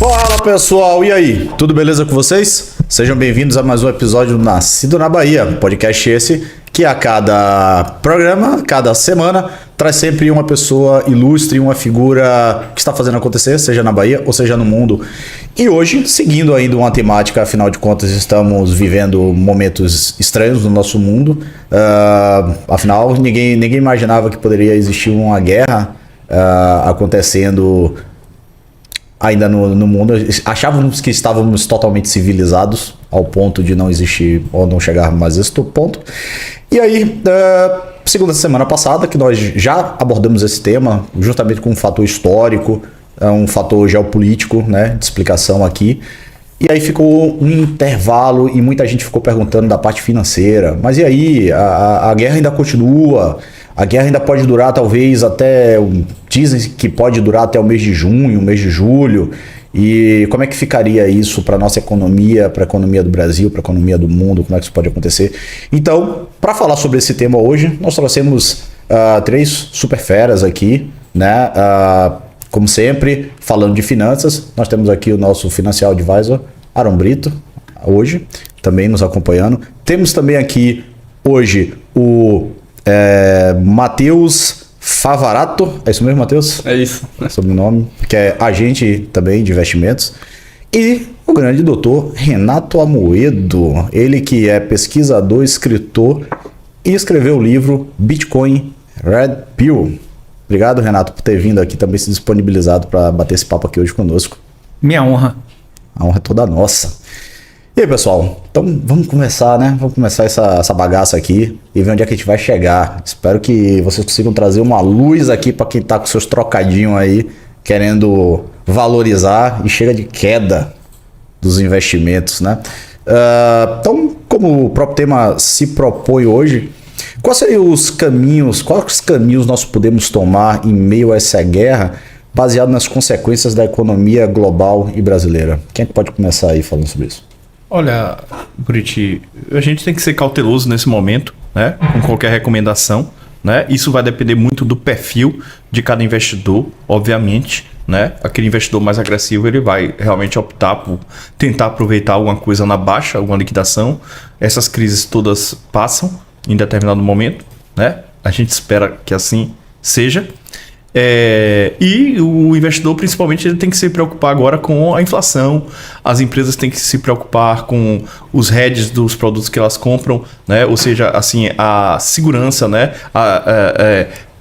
Fala pessoal, e aí? Tudo beleza com vocês? Sejam bem-vindos a mais um episódio do Nascido na Bahia, podcast esse que a cada programa, cada semana, traz sempre uma pessoa ilustre, uma figura que está fazendo acontecer, seja na Bahia ou seja no mundo. E hoje, seguindo ainda uma temática, afinal de contas estamos vivendo momentos estranhos no nosso mundo. Afinal, ninguém imaginava que poderia existir uma guerra acontecendo ainda no mundo. Achávamos que estávamos totalmente civilizados ao ponto de não existir ou não chegar mais a esse ponto. E aí, segunda semana passada, que nós já abordamos esse tema, justamente com um fator histórico, um fator geopolítico, né, de explicação aqui. E aí ficou um intervalo e muita gente ficou perguntando da parte financeira. Mas e aí? A guerra ainda continua? A guerra ainda pode durar talvez até... Dizem que pode durar até o mês de junho, mês de julho. E como é que ficaria isso para a nossa economia, para a economia do Brasil, para a economia do mundo? Como é que isso pode acontecer? Então, para falar sobre esse tema hoje, nós trouxemos três super feras aqui, né? Como sempre, falando de finanças, nós temos aqui o nosso Financial Advisor, Aaron Brito, hoje, também nos acompanhando. Temos também aqui, hoje, o Matheus Favarato, é isso mesmo, Matheus? É isso. Sobrenome, que é agente também de investimentos. E o grande doutor Renato Amoedo, ele que é pesquisador, escritor e escreveu o livro Bitcoin Red Pill. Obrigado, Renato, por ter vindo aqui também, se disponibilizado para bater esse papo aqui hoje conosco. Minha honra. A honra é toda nossa. E aí, pessoal? Então vamos começar, né? Vamos começar essa bagaça aqui e ver onde é que a gente vai chegar. Espero que vocês consigam trazer uma luz aqui para quem tá com seus trocadinhos aí, querendo valorizar e chega de queda dos investimentos, né? Então, como o próprio tema se propõe hoje, quais caminhos nós podemos tomar em meio a essa guerra, baseado nas consequências da economia global e brasileira? Quem pode começar aí falando sobre isso? Olha, Buriti, a gente tem que ser cauteloso nesse momento, né? Com qualquer recomendação, né? Isso vai depender muito do perfil de cada investidor, obviamente, né? Aquele investidor mais agressivo, ele vai realmente optar por tentar aproveitar alguma coisa na baixa, alguma liquidação. Essas crises todas passam em determinado momento, né? A gente espera que assim seja. E o investidor, principalmente, ele tem que se preocupar agora com a inflação. As empresas têm que se preocupar com os hedges dos produtos que elas compram, né? Ou seja, assim, a segurança, né?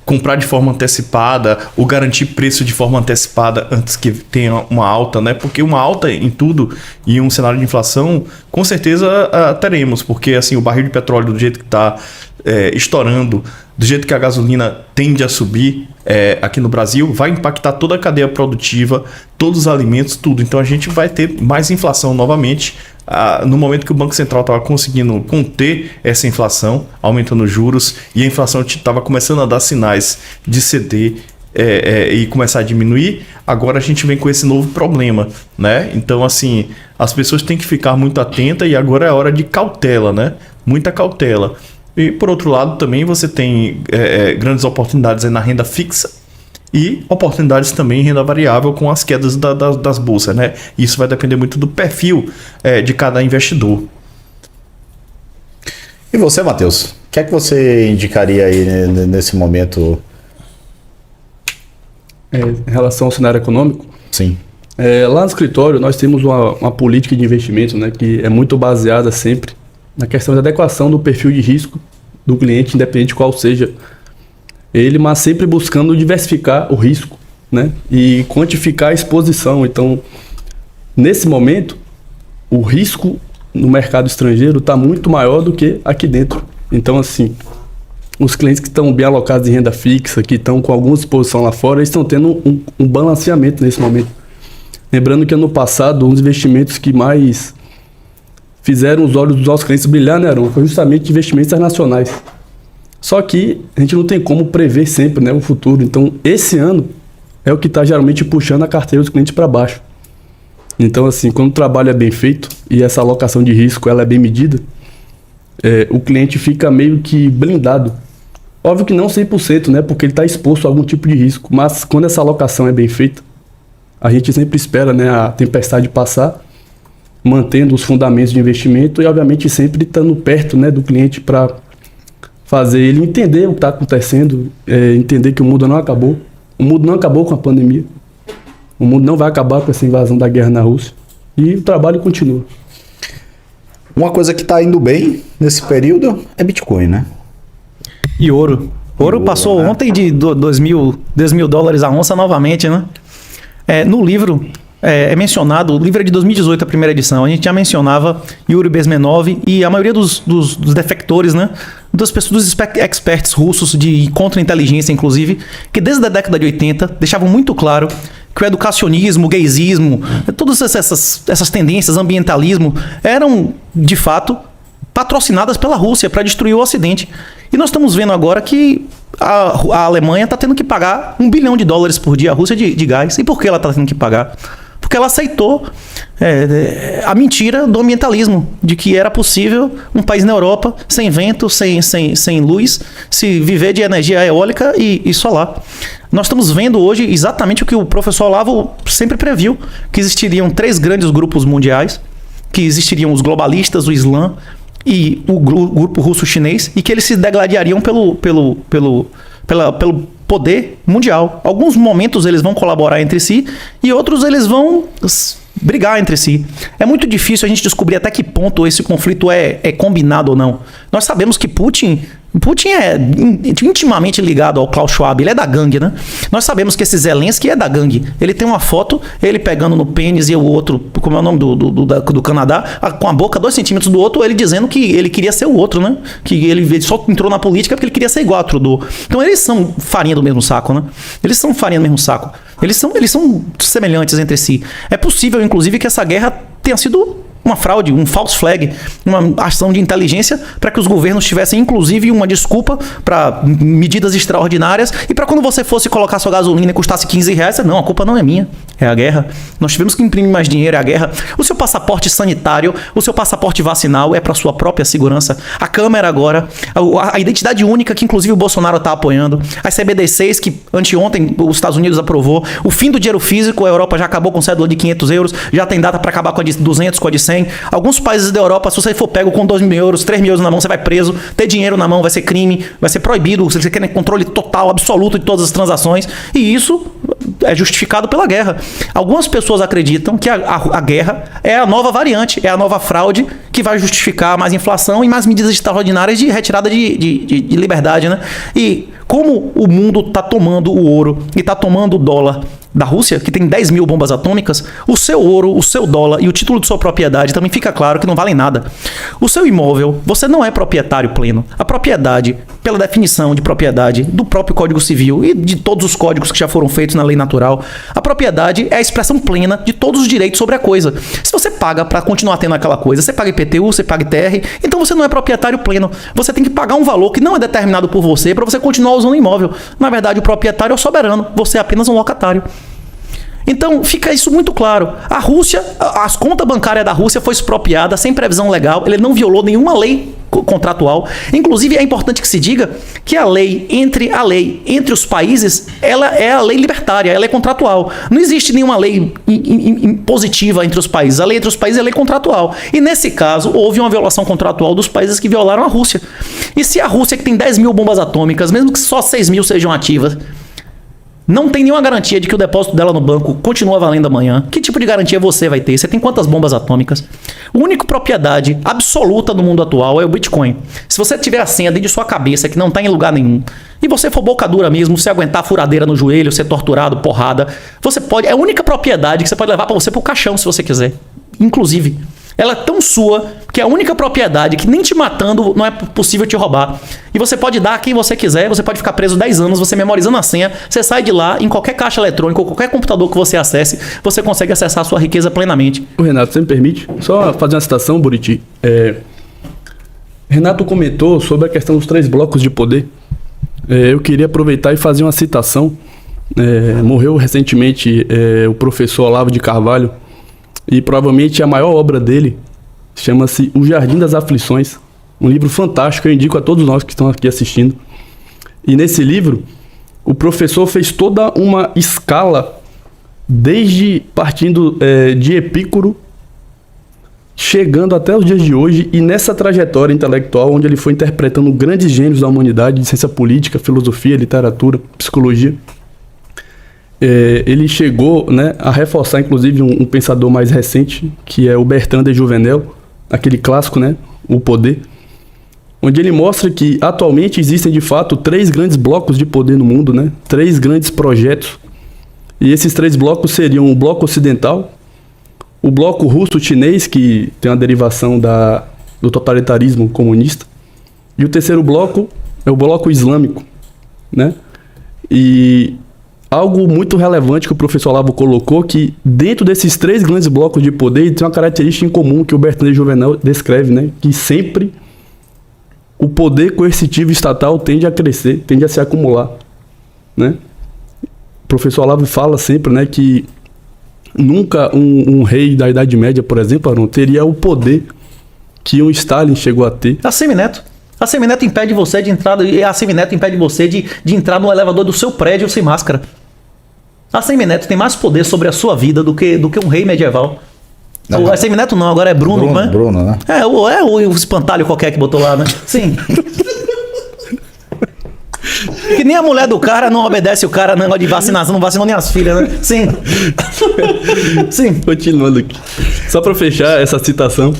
Comprar de forma antecipada ou garantir preço de forma antecipada antes que tenha uma alta, né? Porque uma alta em tudo e um cenário de inflação, com certeza teremos, porque assim, o barril de petróleo do jeito que está estourando, do jeito que a gasolina tende a subir aqui no Brasil, vai impactar toda a cadeia produtiva, todos os alimentos, tudo. Então a gente vai ter mais inflação novamente. No momento que o Banco Central estava conseguindo conter essa inflação, aumentando os juros, e a inflação estava começando a dar sinais de ceder e começar a diminuir, agora a gente vem com esse novo problema, né? Então, assim, as pessoas têm que ficar muito atentas e agora é hora de cautela, né? Muita cautela. E, por outro lado, também você tem grandes oportunidades na renda fixa e oportunidades também em renda variável com as quedas das bolsas, né? Isso vai depender muito do perfil de cada investidor. E você, Matheus? O que é que você indicaria aí nesse momento? Em relação ao cenário econômico? Sim. Lá no escritório nós temos uma política de investimento, né, que é muito baseada sempre na questão da adequação do perfil de risco do cliente, independente de qual seja ele, mas sempre buscando diversificar o risco, né, e quantificar a exposição. Então, nesse momento, o risco no mercado estrangeiro está muito maior do que aqui dentro. Então, assim, os clientes que estão bem alocados em renda fixa, que estão com alguma exposição lá fora, eles estão tendo um balanceamento nesse momento. Lembrando que ano passado, um dos investimentos que mais fizeram os olhos dos nossos clientes brilhar, né, Aaron, foi justamente investimentos internacionais. Só que a gente não tem como prever sempre, né, o futuro. Então, esse ano é o que está geralmente puxando a carteira dos clientes para baixo. Então, assim, quando o trabalho é bem feito e essa alocação de risco ela é bem medida, o cliente fica meio que blindado. Óbvio que não 100%, né, porque ele está exposto a algum tipo de risco, mas quando essa alocação é bem feita, A gente sempre espera, né, a tempestade passar, mantendo os fundamentos de investimento e, obviamente, sempre estando perto, né, do cliente para fazer ele entender o que está acontecendo, entender que o mundo não acabou. O mundo não acabou com a pandemia. O mundo não vai acabar com essa invasão da guerra na Rússia. E o trabalho continua. Uma coisa que está indo bem nesse período é Bitcoin, né? E ouro. Ouro passou ontem de 2 mil dólares a onça novamente, né? No livro é mencionado, o livro é de 2018, a primeira edição, a gente já mencionava Yuri Bezmenov e a maioria dos defectores, né? Dos experts russos de contra-inteligência, inclusive, que desde a década de 80 deixavam muito claro que o educacionismo, o gaysismo, todas essas tendências, ambientalismo, eram, de fato, patrocinadas pela Rússia para destruir o Ocidente. E nós estamos vendo agora que a Alemanha está tendo que pagar $1 bilhão por dia à Rússia de gás. E por que ela está tendo que pagar? Porque ela aceitou a mentira do ambientalismo, de que era possível um país na Europa sem vento, sem luz, se viver de energia eólica e solar. Nós estamos vendo hoje exatamente o que o professor Olavo sempre previu, que existiriam 3 grandes grupos mundiais, que existiriam os globalistas, o Islã e o grupo russo-chinês, e que eles se degladiariam pelo poder mundial. Alguns momentos eles vão colaborar entre si e outros eles vão brigar entre si. É muito difícil a gente descobrir até que ponto esse conflito é combinado ou não. Nós sabemos que Putin é intimamente ligado ao Klaus Schwab, ele é da gangue, né? Nós sabemos que esse Zelensky é da gangue. Ele tem uma foto, ele pegando no pênis e o outro, como é o nome do Canadá, com a boca 2 centímetros do outro, ele dizendo que ele queria ser o outro, né? Que ele só entrou na política porque ele queria ser igual a Trudeau. Então eles são farinha do mesmo saco, né? Eles são farinha do mesmo saco. Eles são semelhantes entre si. É possível, inclusive, que essa guerra tenha sido uma fraude, um false flag, uma ação de inteligência para que os governos tivessem, inclusive, uma desculpa para medidas extraordinárias e para quando você fosse colocar sua gasolina e custasse R$15, você, não, a culpa não é minha, é a guerra. Nós tivemos que imprimir mais dinheiro, é a guerra. O seu passaporte sanitário, o seu passaporte vacinal é para sua própria segurança. A câmera agora, a identidade única que, inclusive, o Bolsonaro está apoiando, as CBDCs que anteontem os Estados Unidos aprovou, o fim do dinheiro físico, a Europa já acabou com cédula de €500, já tem data para acabar com a de 200, com a de 100. Alguns países da Europa, se você for pego com €2.000, €3.000 na mão, você vai preso. Ter dinheiro na mão vai ser crime, vai ser proibido. Você quer controle total, absoluto de todas as transações. E isso é justificado pela guerra. Algumas pessoas acreditam que a guerra é a nova variante, é a nova fraude que vai justificar mais inflação e mais medidas extraordinárias de retirada de liberdade, né? E como o mundo está tomando o ouro e está tomando o dólar da Rússia, que tem 10 mil bombas atômicas, o seu ouro, o seu dólar e o título de sua propriedade também fica claro que não valem nada. O seu imóvel, você não é proprietário pleno. A propriedade, pela definição de propriedade do próprio Código Civil e de todos os códigos que já foram feitos na lei natural, a propriedade é a expressão plena de todos os direitos sobre a coisa. Se você paga para continuar tendo aquela coisa, você paga IPTU, você paga ITR, então você não é proprietário pleno. Você tem que pagar um valor que não é determinado por você para você continuar usando o imóvel. Na verdade, o proprietário é o soberano, você é apenas um locatário. Então, fica isso muito claro. A Rússia, as contas bancárias da Rússia foi expropriada sem previsão legal, ele não violou nenhuma lei contratual. Inclusive, é importante que se diga que a lei entre os países, ela é a lei libertária, ela é contratual. Não existe nenhuma lei impositiva entre os países. A lei entre os países é lei contratual. E nesse caso, houve uma violação contratual dos países que violaram a Rússia. E se a Rússia, que tem 10 mil bombas atômicas, mesmo que só 6 mil sejam ativas, não tem nenhuma garantia de que o depósito dela no banco continua valendo amanhã. Que tipo de garantia você vai ter? Você tem quantas bombas atômicas? A única propriedade absoluta no mundo atual é o Bitcoin. Se você tiver a senha dentro de sua cabeça, que não está em lugar nenhum, e você for boca dura mesmo, se aguentar furadeira no joelho, ser torturado, porrada, você pode... É a única propriedade que você pode levar para você pro caixão, se você quiser. Inclusive, ela é tão sua que é a única propriedade que nem te matando não é possível te roubar. E você pode dar a quem você quiser, você pode ficar preso 10 anos, você memorizando a senha, você sai de lá, em qualquer caixa eletrônica ou qualquer computador que você acesse, você consegue acessar a sua riqueza plenamente. O Renato, você me permite? Só fazer uma citação, Buriti. Renato comentou sobre a questão dos 3 blocos de poder. Eu queria aproveitar e fazer uma citação. Morreu recentemente o professor Olavo de Carvalho, e provavelmente a maior obra dele chama-se O Jardim das Aflições, um livro fantástico, eu indico a todos nós que estão aqui assistindo. E nesse livro, o professor fez toda uma escala desde partindo de Epicuro, chegando até os dias de hoje, e nessa trajetória intelectual, onde ele foi interpretando grandes gênios da humanidade, de ciência política, filosofia, literatura, psicologia, ele chegou, né, a reforçar, inclusive, um pensador mais recente, que é o Bertrand de Jouvenel, aquele clássico, né, O Poder, onde ele mostra que, atualmente, existem, de fato, 3 grandes blocos de poder no mundo, né, 3 grandes projetos, e esses 3 blocos seriam o bloco ocidental, o bloco russo-chinês, que tem uma derivação do totalitarismo comunista, e o terceiro bloco é o bloco islâmico, né? E algo muito relevante que o professor Olavo colocou, que dentro desses 3 grandes blocos de poder, tem uma característica em comum que o Bertrand de Jouvenel descreve, né? Que sempre o poder coercitivo estatal tende a crescer, tende a se acumular, né? O professor Olavo fala sempre, né, que nunca um rei da Idade Média, por exemplo, Aron, teria o poder que um Stalin chegou a ter. A Semineto. A Semineto impede você de entrar, e a Semineto impede você de entrar no elevador do seu prédio sem máscara. A Semineto tem mais poder sobre a sua vida do que um rei medieval. A Semineto não, agora é Bruno, né? Bruno, né? É o espantalho qualquer que botou lá, né? Sim. Que nem a mulher do cara não obedece o cara, negócio de vacinação, não vacinou nem as filhas, né? Sim. Sim. Continuando aqui. Só para fechar essa citação.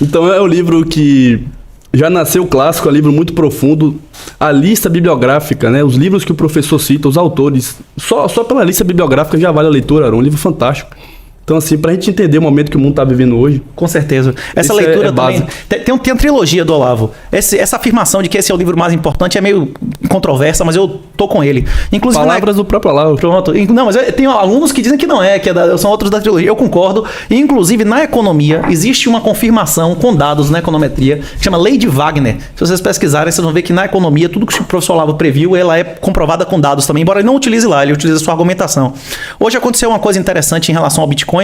Então é um livro que já nasceu clássico, é um livro muito profundo. A lista bibliográfica, né? Os livros que o professor cita, os autores, só pela lista bibliográfica já vale a leitura, era um livro fantástico. Então, assim, pra gente entender o momento que o mundo tá vivendo hoje. Com certeza. Essa isso leitura também. básico. Tem a trilogia do Olavo. Essa afirmação de que esse é o livro mais importante é meio controversa, mas eu tô com ele. Inclusive, Palavras do próprio Olavo. Pronto. Não, mas tem alunos que dizem que não é, são outros da trilogia. Eu concordo. E, inclusive, na economia, existe uma confirmação com dados na econometria, que chama Lei de Wagner. Se vocês pesquisarem, vocês vão ver que na economia, tudo que o professor Olavo previu, ela é comprovada com dados também, embora ele não utilize lá, ele utiliza a sua argumentação. Hoje aconteceu uma coisa interessante em relação ao Bitcoin,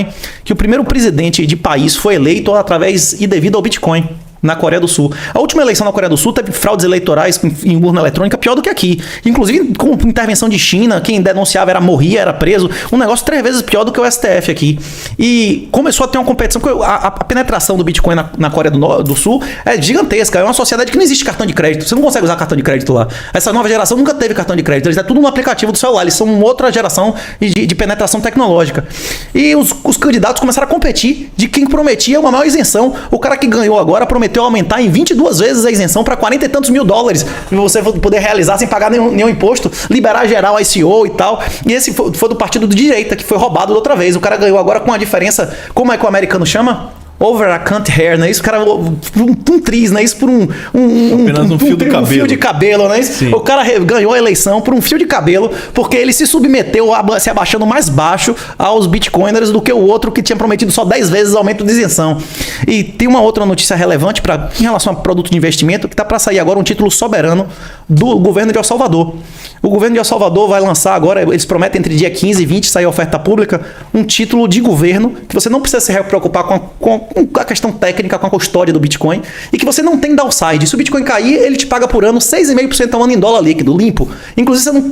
que o primeiro presidente de país foi eleito através e devido ao Bitcoin. Na Coreia do Sul. A última eleição na Coreia do Sul teve fraudes eleitorais em urna eletrônica pior do que aqui. Inclusive com intervenção de China, quem denunciava morria, era preso. Um negócio 3 vezes pior do que o STF aqui. E começou a ter uma competição, porque a penetração do Bitcoin na Coreia do Sul é gigantesca. É uma sociedade que não existe cartão de crédito. Você não consegue usar cartão de crédito lá. Essa nova geração nunca teve cartão de crédito. Eles é tudo no aplicativo do celular. Eles são outra geração de penetração tecnológica. E os candidatos começaram a competir de quem prometia uma maior isenção. O cara que ganhou agora prometeu aumentar em 22 vezes a isenção para 40 e tantos mil dólares para você poder realizar sem pagar nenhum imposto, liberar geral ICO e tal. E esse foi do partido de direita, que foi roubado da outra vez. O cara ganhou agora com a diferença, como é que o americano chama? Over a cunt hair, né? Isso, cara, um triz, né? Isso por apenas um fio de cabelo. Um fio de cabelo, né? Isso, o cara ganhou a eleição por um fio de cabelo, porque ele se submeteu se abaixando mais baixo aos bitcoiners do que o outro que tinha prometido só 10 vezes aumento de isenção. E tem uma outra notícia relevante em relação a produto de investimento, que está para sair agora um título soberano do governo de El Salvador. O governo de El Salvador vai lançar agora, eles prometem entre dia 15 e 20 sair a oferta pública, um título de governo que você não precisa se preocupar com a questão técnica, com a custódia do Bitcoin, e que você não tem downside. Se o Bitcoin cair, ele te paga por ano 6,5% ao ano em dólar líquido, limpo. Inclusive,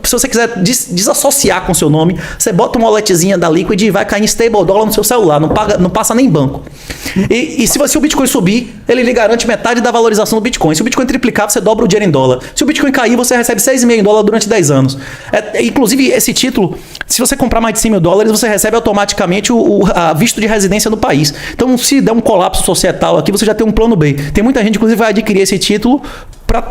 se você quiser desassociar com o seu nome, você bota uma walletzinha da Liquid e vai cair em stable dólar no seu celular, não passa nem banco. E se o Bitcoin subir, ele lhe garante metade da valorização do Bitcoin. Se o Bitcoin triplicar, você dobra o dinheiro em dólar. Se o Bitcoin cair, você recebe 6,5 em dólar durante 10 anos. Inclusive, esse título, se você comprar mais de 100 mil dólares, você recebe automaticamente a visto de residência do país. Então, se der um colapso societal aqui, você já tem um plano B. Tem muita gente, inclusive, vai adquirir esse título para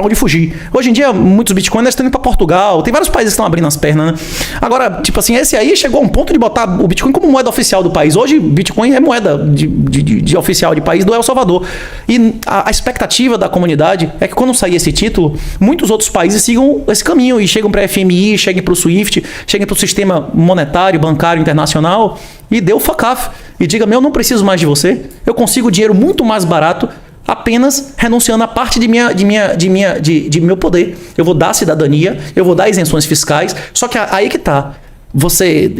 onde fugir. Hoje em dia, muitos bitcoiners estão indo para Portugal, tem vários países que estão abrindo as pernas, né? Agora, tipo assim, esse aí chegou a um ponto de botar o Bitcoin como moeda oficial do país. Hoje, Bitcoin é moeda de oficial de país do El Salvador. E a expectativa da comunidade é que quando sair esse título, muitos outros países sigam esse caminho e chegam para a FMI, cheguem para o SWIFT, cheguem para o sistema monetário, bancário internacional e dê o fuck off. E diga, eu não preciso mais de você, eu consigo dinheiro muito mais barato apenas renunciando a parte de meu poder. Eu vou dar cidadania, eu vou dar isenções fiscais, só que aí que tá. Você,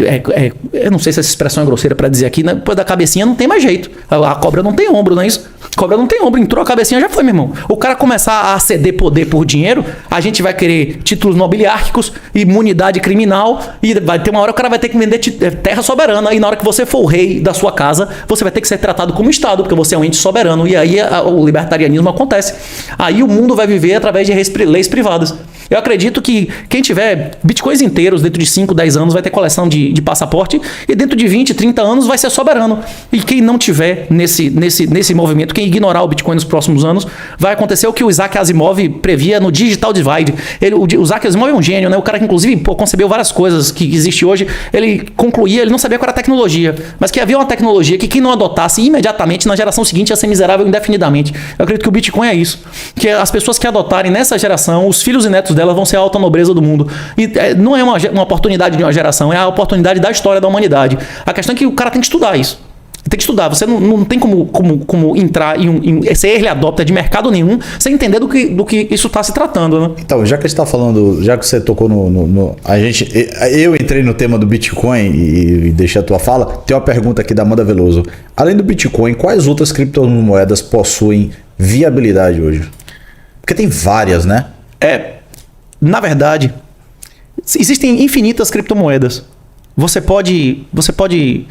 eu não sei se essa expressão é grosseira para dizer aqui, né? Depois da cabecinha não tem mais jeito. A cobra não tem ombro, não é isso? Cobra não tem ombro, entrou a cabecinha, já foi, meu irmão. O cara começar a ceder poder por dinheiro, a gente vai querer títulos nobiliárquicos, imunidade criminal, e vai ter uma hora que o cara vai ter que vender terra soberana, e na hora que você for o rei da sua casa, você vai ter que ser tratado como Estado, porque você é um ente soberano, e aí o libertarianismo acontece. Aí o mundo vai viver através de leis privadas. Eu acredito que quem tiver bitcoins inteiros dentro de 5, 10 anos vai ter coleção de passaporte, e dentro de 20, 30 anos vai ser soberano. E quem não tiver nesse movimento, quem ignorar o Bitcoin nos próximos anos, vai acontecer o que o Isaac Asimov previa no Digital Divide. O Isaac Asimov é um gênio, né? O cara que inclusive concebeu várias coisas que existe hoje. Ele concluía, ele não sabia qual era a tecnologia, mas que havia uma tecnologia que quem não adotasse imediatamente na geração seguinte ia ser miserável indefinidamente. Eu acredito que o Bitcoin é isso. Que as pessoas que adotarem nessa geração, os filhos e netos delas vão ser a alta nobreza do mundo. E não é uma oportunidade de uma geração, é a oportunidade da história da humanidade. A questão é que o cara tem que estudar isso. Tem que estudar. Você não tem como entrar em ser early adopter de mercado nenhum sem entender do que isso está se tratando, né? Então, já que você está falando, já que você tocou eu entrei no tema do Bitcoin e deixei a tua fala, tem uma pergunta aqui da Amanda Veloso. Além do Bitcoin, quais outras criptomoedas possuem viabilidade hoje? Porque tem várias, né? Na verdade, existem infinitas criptomoedas. Você pode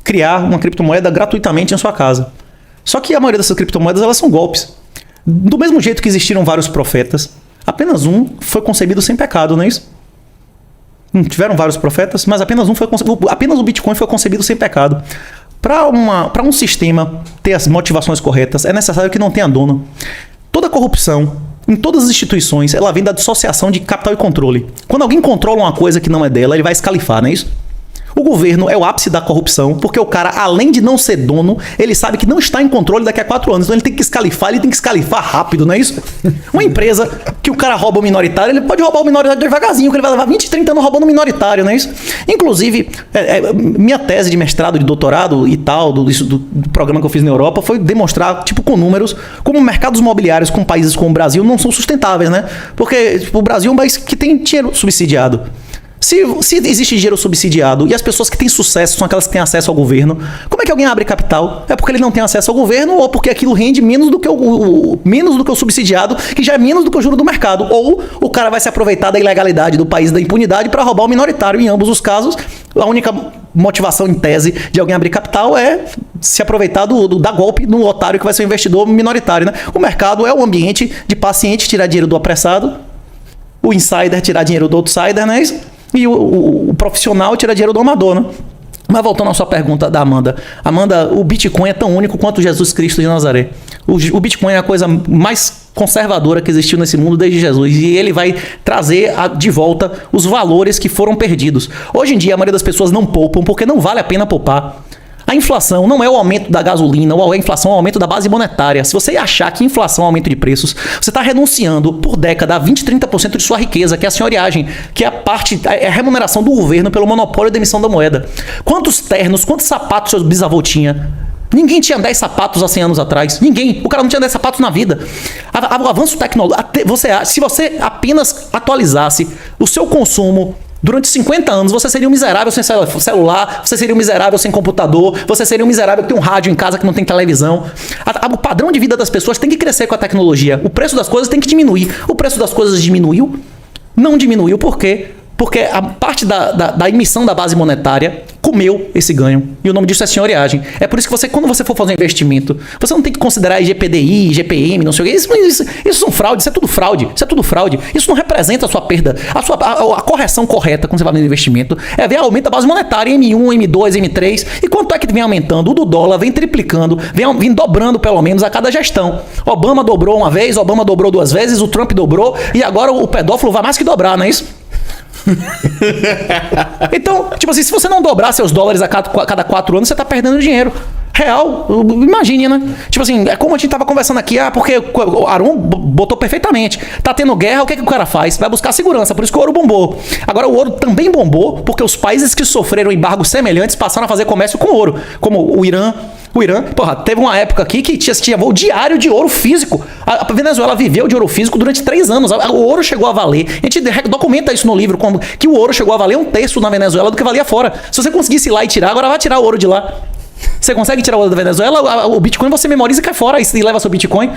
criar uma criptomoeda gratuitamente em sua casa. Só que a maioria dessas criptomoedas, elas são golpes. Do mesmo jeito que existiram vários profetas, apenas um foi concebido sem pecado, não é isso? Tiveram vários profetas, mas apenas o Bitcoin foi concebido sem pecado. Para um sistema ter as motivações corretas, é necessário que não tenha dono. Toda corrupção, em todas as instituições, ela vem da dissociação de capital e controle. Quando alguém controla uma coisa que não é dela, ele vai escalifar, não é isso? O governo é o ápice da corrupção, porque o cara, além de não ser dono, ele sabe que não está em controle daqui a 4 anos. Então ele tem que escalifar rápido, não é isso? Uma empresa que o cara rouba o minoritário, ele pode roubar o minoritário devagarzinho, que ele vai levar 20, 30 anos roubando o minoritário, não é isso? Inclusive, minha tese de mestrado, de doutorado e tal, do programa que eu fiz na Europa, foi demonstrar, com números, como mercados imobiliários com países como o Brasil não são sustentáveis, né? Porque o Brasil é um país que tem dinheiro subsidiado. Se existe dinheiro subsidiado e as pessoas que têm sucesso são aquelas que têm acesso ao governo, como é que alguém abre capital? É porque ele não tem acesso ao governo ou porque aquilo rende menos do que o subsidiado, que já é menos do que o juro do mercado. Ou o cara vai se aproveitar da ilegalidade do país, da impunidade, para roubar o minoritário. Em ambos os casos, a única motivação em tese de alguém abrir capital é se aproveitar da golpe no otário que vai ser o investidor minoritário, né? O mercado é o ambiente de paciente tirar dinheiro do apressado, o insider tirar dinheiro do outsider, né? E o profissional tira dinheiro do amador, né? Mas voltando à sua pergunta da Amanda. Amanda, o Bitcoin é tão único quanto Jesus Cristo de Nazaré. O Bitcoin é a coisa mais conservadora que existiu nesse mundo desde Jesus. E ele vai trazer de volta os valores que foram perdidos. Hoje em dia, a maioria das pessoas não poupam porque não vale a pena poupar. A inflação não é o aumento da gasolina, ou a inflação é o aumento da base monetária. Se você achar que inflação é aumento de preços, você está renunciando por década a 20, 30% de sua riqueza, que é a senhoriagem, que é a remuneração do governo pelo monopólio da emissão da moeda. Quantos ternos, quantos sapatos seu bisavô tinha? Ninguém tinha 10 sapatos há 100 anos atrás. Ninguém. O cara não tinha 10 sapatos na vida. O avanço tecnológico... Se você apenas atualizasse o seu consumo durante 50 anos, você seria um miserável sem celular, você seria um miserável sem computador, você seria um miserável que tem um rádio em casa que não tem televisão. O padrão de vida das pessoas tem que crescer com a tecnologia. O preço das coisas tem que diminuir. O preço das coisas diminuiu? Não diminuiu. Por quê? Porque a parte da emissão da base monetária comeu esse ganho. E o nome disso é senhoriagem. É por isso que quando você for fazer um investimento, você não tem que considerar IGPDI, IGPM, não sei o quê. Isso são fraude, isso é tudo fraude. Isso é tudo fraude. Isso não representa a sua perda. A correção correta quando você vai no investimento é ver aumento da base monetária M1, M2, M3. E quanto é que vem aumentando? O do dólar vem triplicando, vem dobrando pelo menos a cada gestão. Obama dobrou uma vez, Obama dobrou 2 vezes, o Trump dobrou e agora o pedófilo vai mais que dobrar, não é isso? Então, se você não dobrar seus dólares a cada 4 anos, você tá perdendo dinheiro. Real, imagine, né? É como a gente tava conversando aqui, porque o Arum botou perfeitamente. Tá tendo guerra, o que o cara faz? Vai buscar segurança, por isso que o ouro bombou. Agora o ouro também bombou, porque os países que sofreram embargos semelhantes passaram a fazer comércio com ouro, como o Irã, teve uma época aqui que tinha voo diário de ouro físico. A Venezuela viveu de ouro físico durante 3 anos. O ouro chegou a valer. A gente documenta isso no livro, como que o ouro chegou a valer 1/3 na Venezuela do que valia fora. Se você conseguisse ir lá e tirar, agora vai tirar o ouro de lá. Você consegue tirar ouro da Venezuela, o Bitcoin você memoriza e cai fora e leva seu Bitcoin.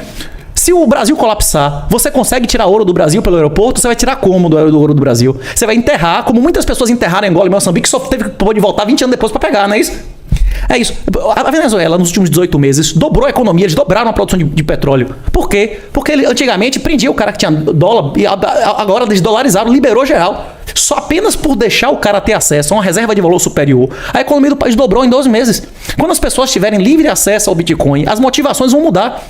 Se o Brasil colapsar, você consegue tirar ouro do Brasil pelo aeroporto? Você vai tirar como do ouro do Brasil? Você vai enterrar, como muitas pessoas enterraram em Angola e Moçambique, só pôde voltar 20 anos depois para pegar, não é isso? É isso. A Venezuela, nos últimos 18 meses, dobrou a economia, eles dobraram a produção de petróleo. Por quê? Porque ele antigamente prendia o cara que tinha dólar e agora eles dolarizaram, liberou geral. Só apenas por deixar o cara ter acesso a uma reserva de valor superior, a economia do país dobrou em 12 meses. Quando as pessoas tiverem livre acesso ao Bitcoin, as motivações vão mudar.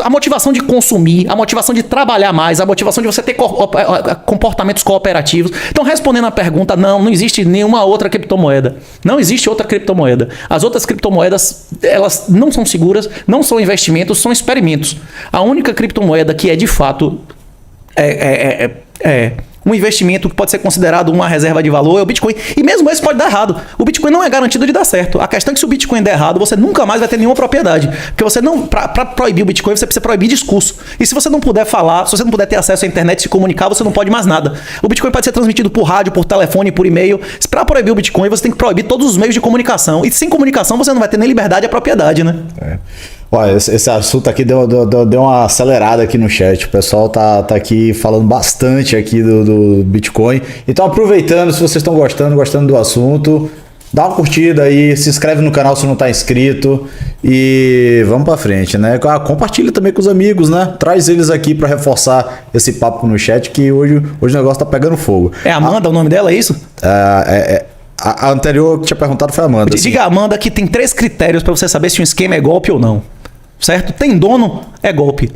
A motivação de consumir, a motivação de trabalhar mais, a motivação de você ter comportamentos cooperativos. Então, respondendo à pergunta, não existe nenhuma outra criptomoeda. Não existe outra criptomoeda. As outras criptomoedas, elas não são seguras, não são investimentos, são experimentos. A única criptomoeda que é de fato um investimento que pode ser considerado uma reserva de valor é o Bitcoin. E mesmo esse pode dar errado. O Bitcoin não é garantido de dar certo. A questão é que se o Bitcoin der errado, você nunca mais vai ter nenhuma propriedade. Porque você não, para proibir o Bitcoin, você precisa proibir discurso. E se você não puder falar, se você não puder ter acesso à internet, se comunicar, você não pode mais nada. O Bitcoin pode ser transmitido por rádio, por telefone, por e-mail. Para proibir o Bitcoin, você tem que proibir todos os meios de comunicação. E sem comunicação, você não vai ter nem liberdade, a propriedade, né? Olha, esse assunto aqui deu uma acelerada aqui no chat. O pessoal tá aqui falando bastante aqui do Bitcoin. Então, aproveitando, se vocês estão gostando do assunto, dá uma curtida aí, se inscreve no canal se não tá inscrito e vamos pra frente, né? Compartilha também com os amigos, né? Traz eles aqui para reforçar esse papo no chat, que hoje o negócio tá pegando fogo. É Amanda o nome dela, é isso? A anterior que tinha perguntado foi a Amanda. Diga a Amanda que tem 3 critérios para você saber se um esquema é golpe ou não. Certo? Tem dono, é golpe.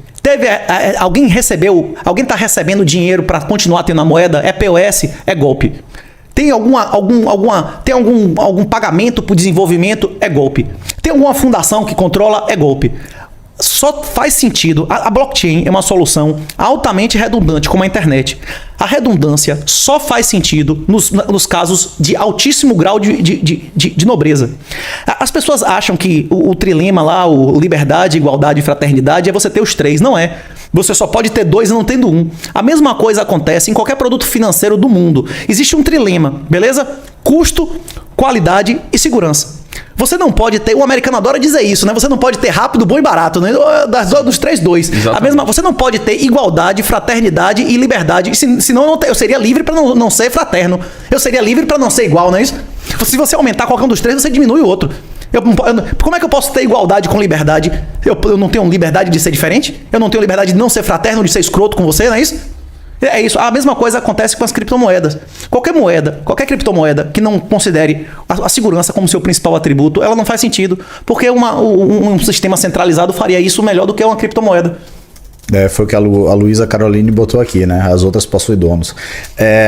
Alguém tá recebendo dinheiro para continuar tendo a moeda, é POS, é golpe. Tem algum pagamento por desenvolvimento, é golpe. Tem alguma fundação que controla, é golpe. Só faz sentido. A blockchain é uma solução altamente redundante, como a internet. A redundância só faz sentido nos casos de altíssimo grau de nobreza. As pessoas acham que o trilema lá, o liberdade, igualdade e fraternidade, é você ter os 3. Não é. Você só pode ter 2 e não tendo 1. A mesma coisa acontece em qualquer produto financeiro do mundo. Existe um trilema, beleza? Custo, qualidade e segurança. Você não pode ter, o americano adora dizer isso, né? Você não pode ter rápido, bom e barato, né? Dos 3, 2. Você não pode ter igualdade, fraternidade e liberdade. Senão eu seria livre para não ser fraterno. Eu seria livre para não ser igual, não é isso? Se você aumentar qualquer um dos 3, você diminui o outro. Como é que eu posso ter igualdade com liberdade? Eu não tenho liberdade de ser diferente? Eu não tenho liberdade de não ser fraterno, de ser escroto com você, não é isso? É isso. A mesma coisa acontece com as criptomoedas. Qualquer criptomoeda que não considere a segurança como seu principal atributo, ela não faz sentido. Porque um sistema centralizado faria isso melhor do que uma criptomoeda. Foi o que a Luísa Caroline botou aqui, né? As outras possuem donos.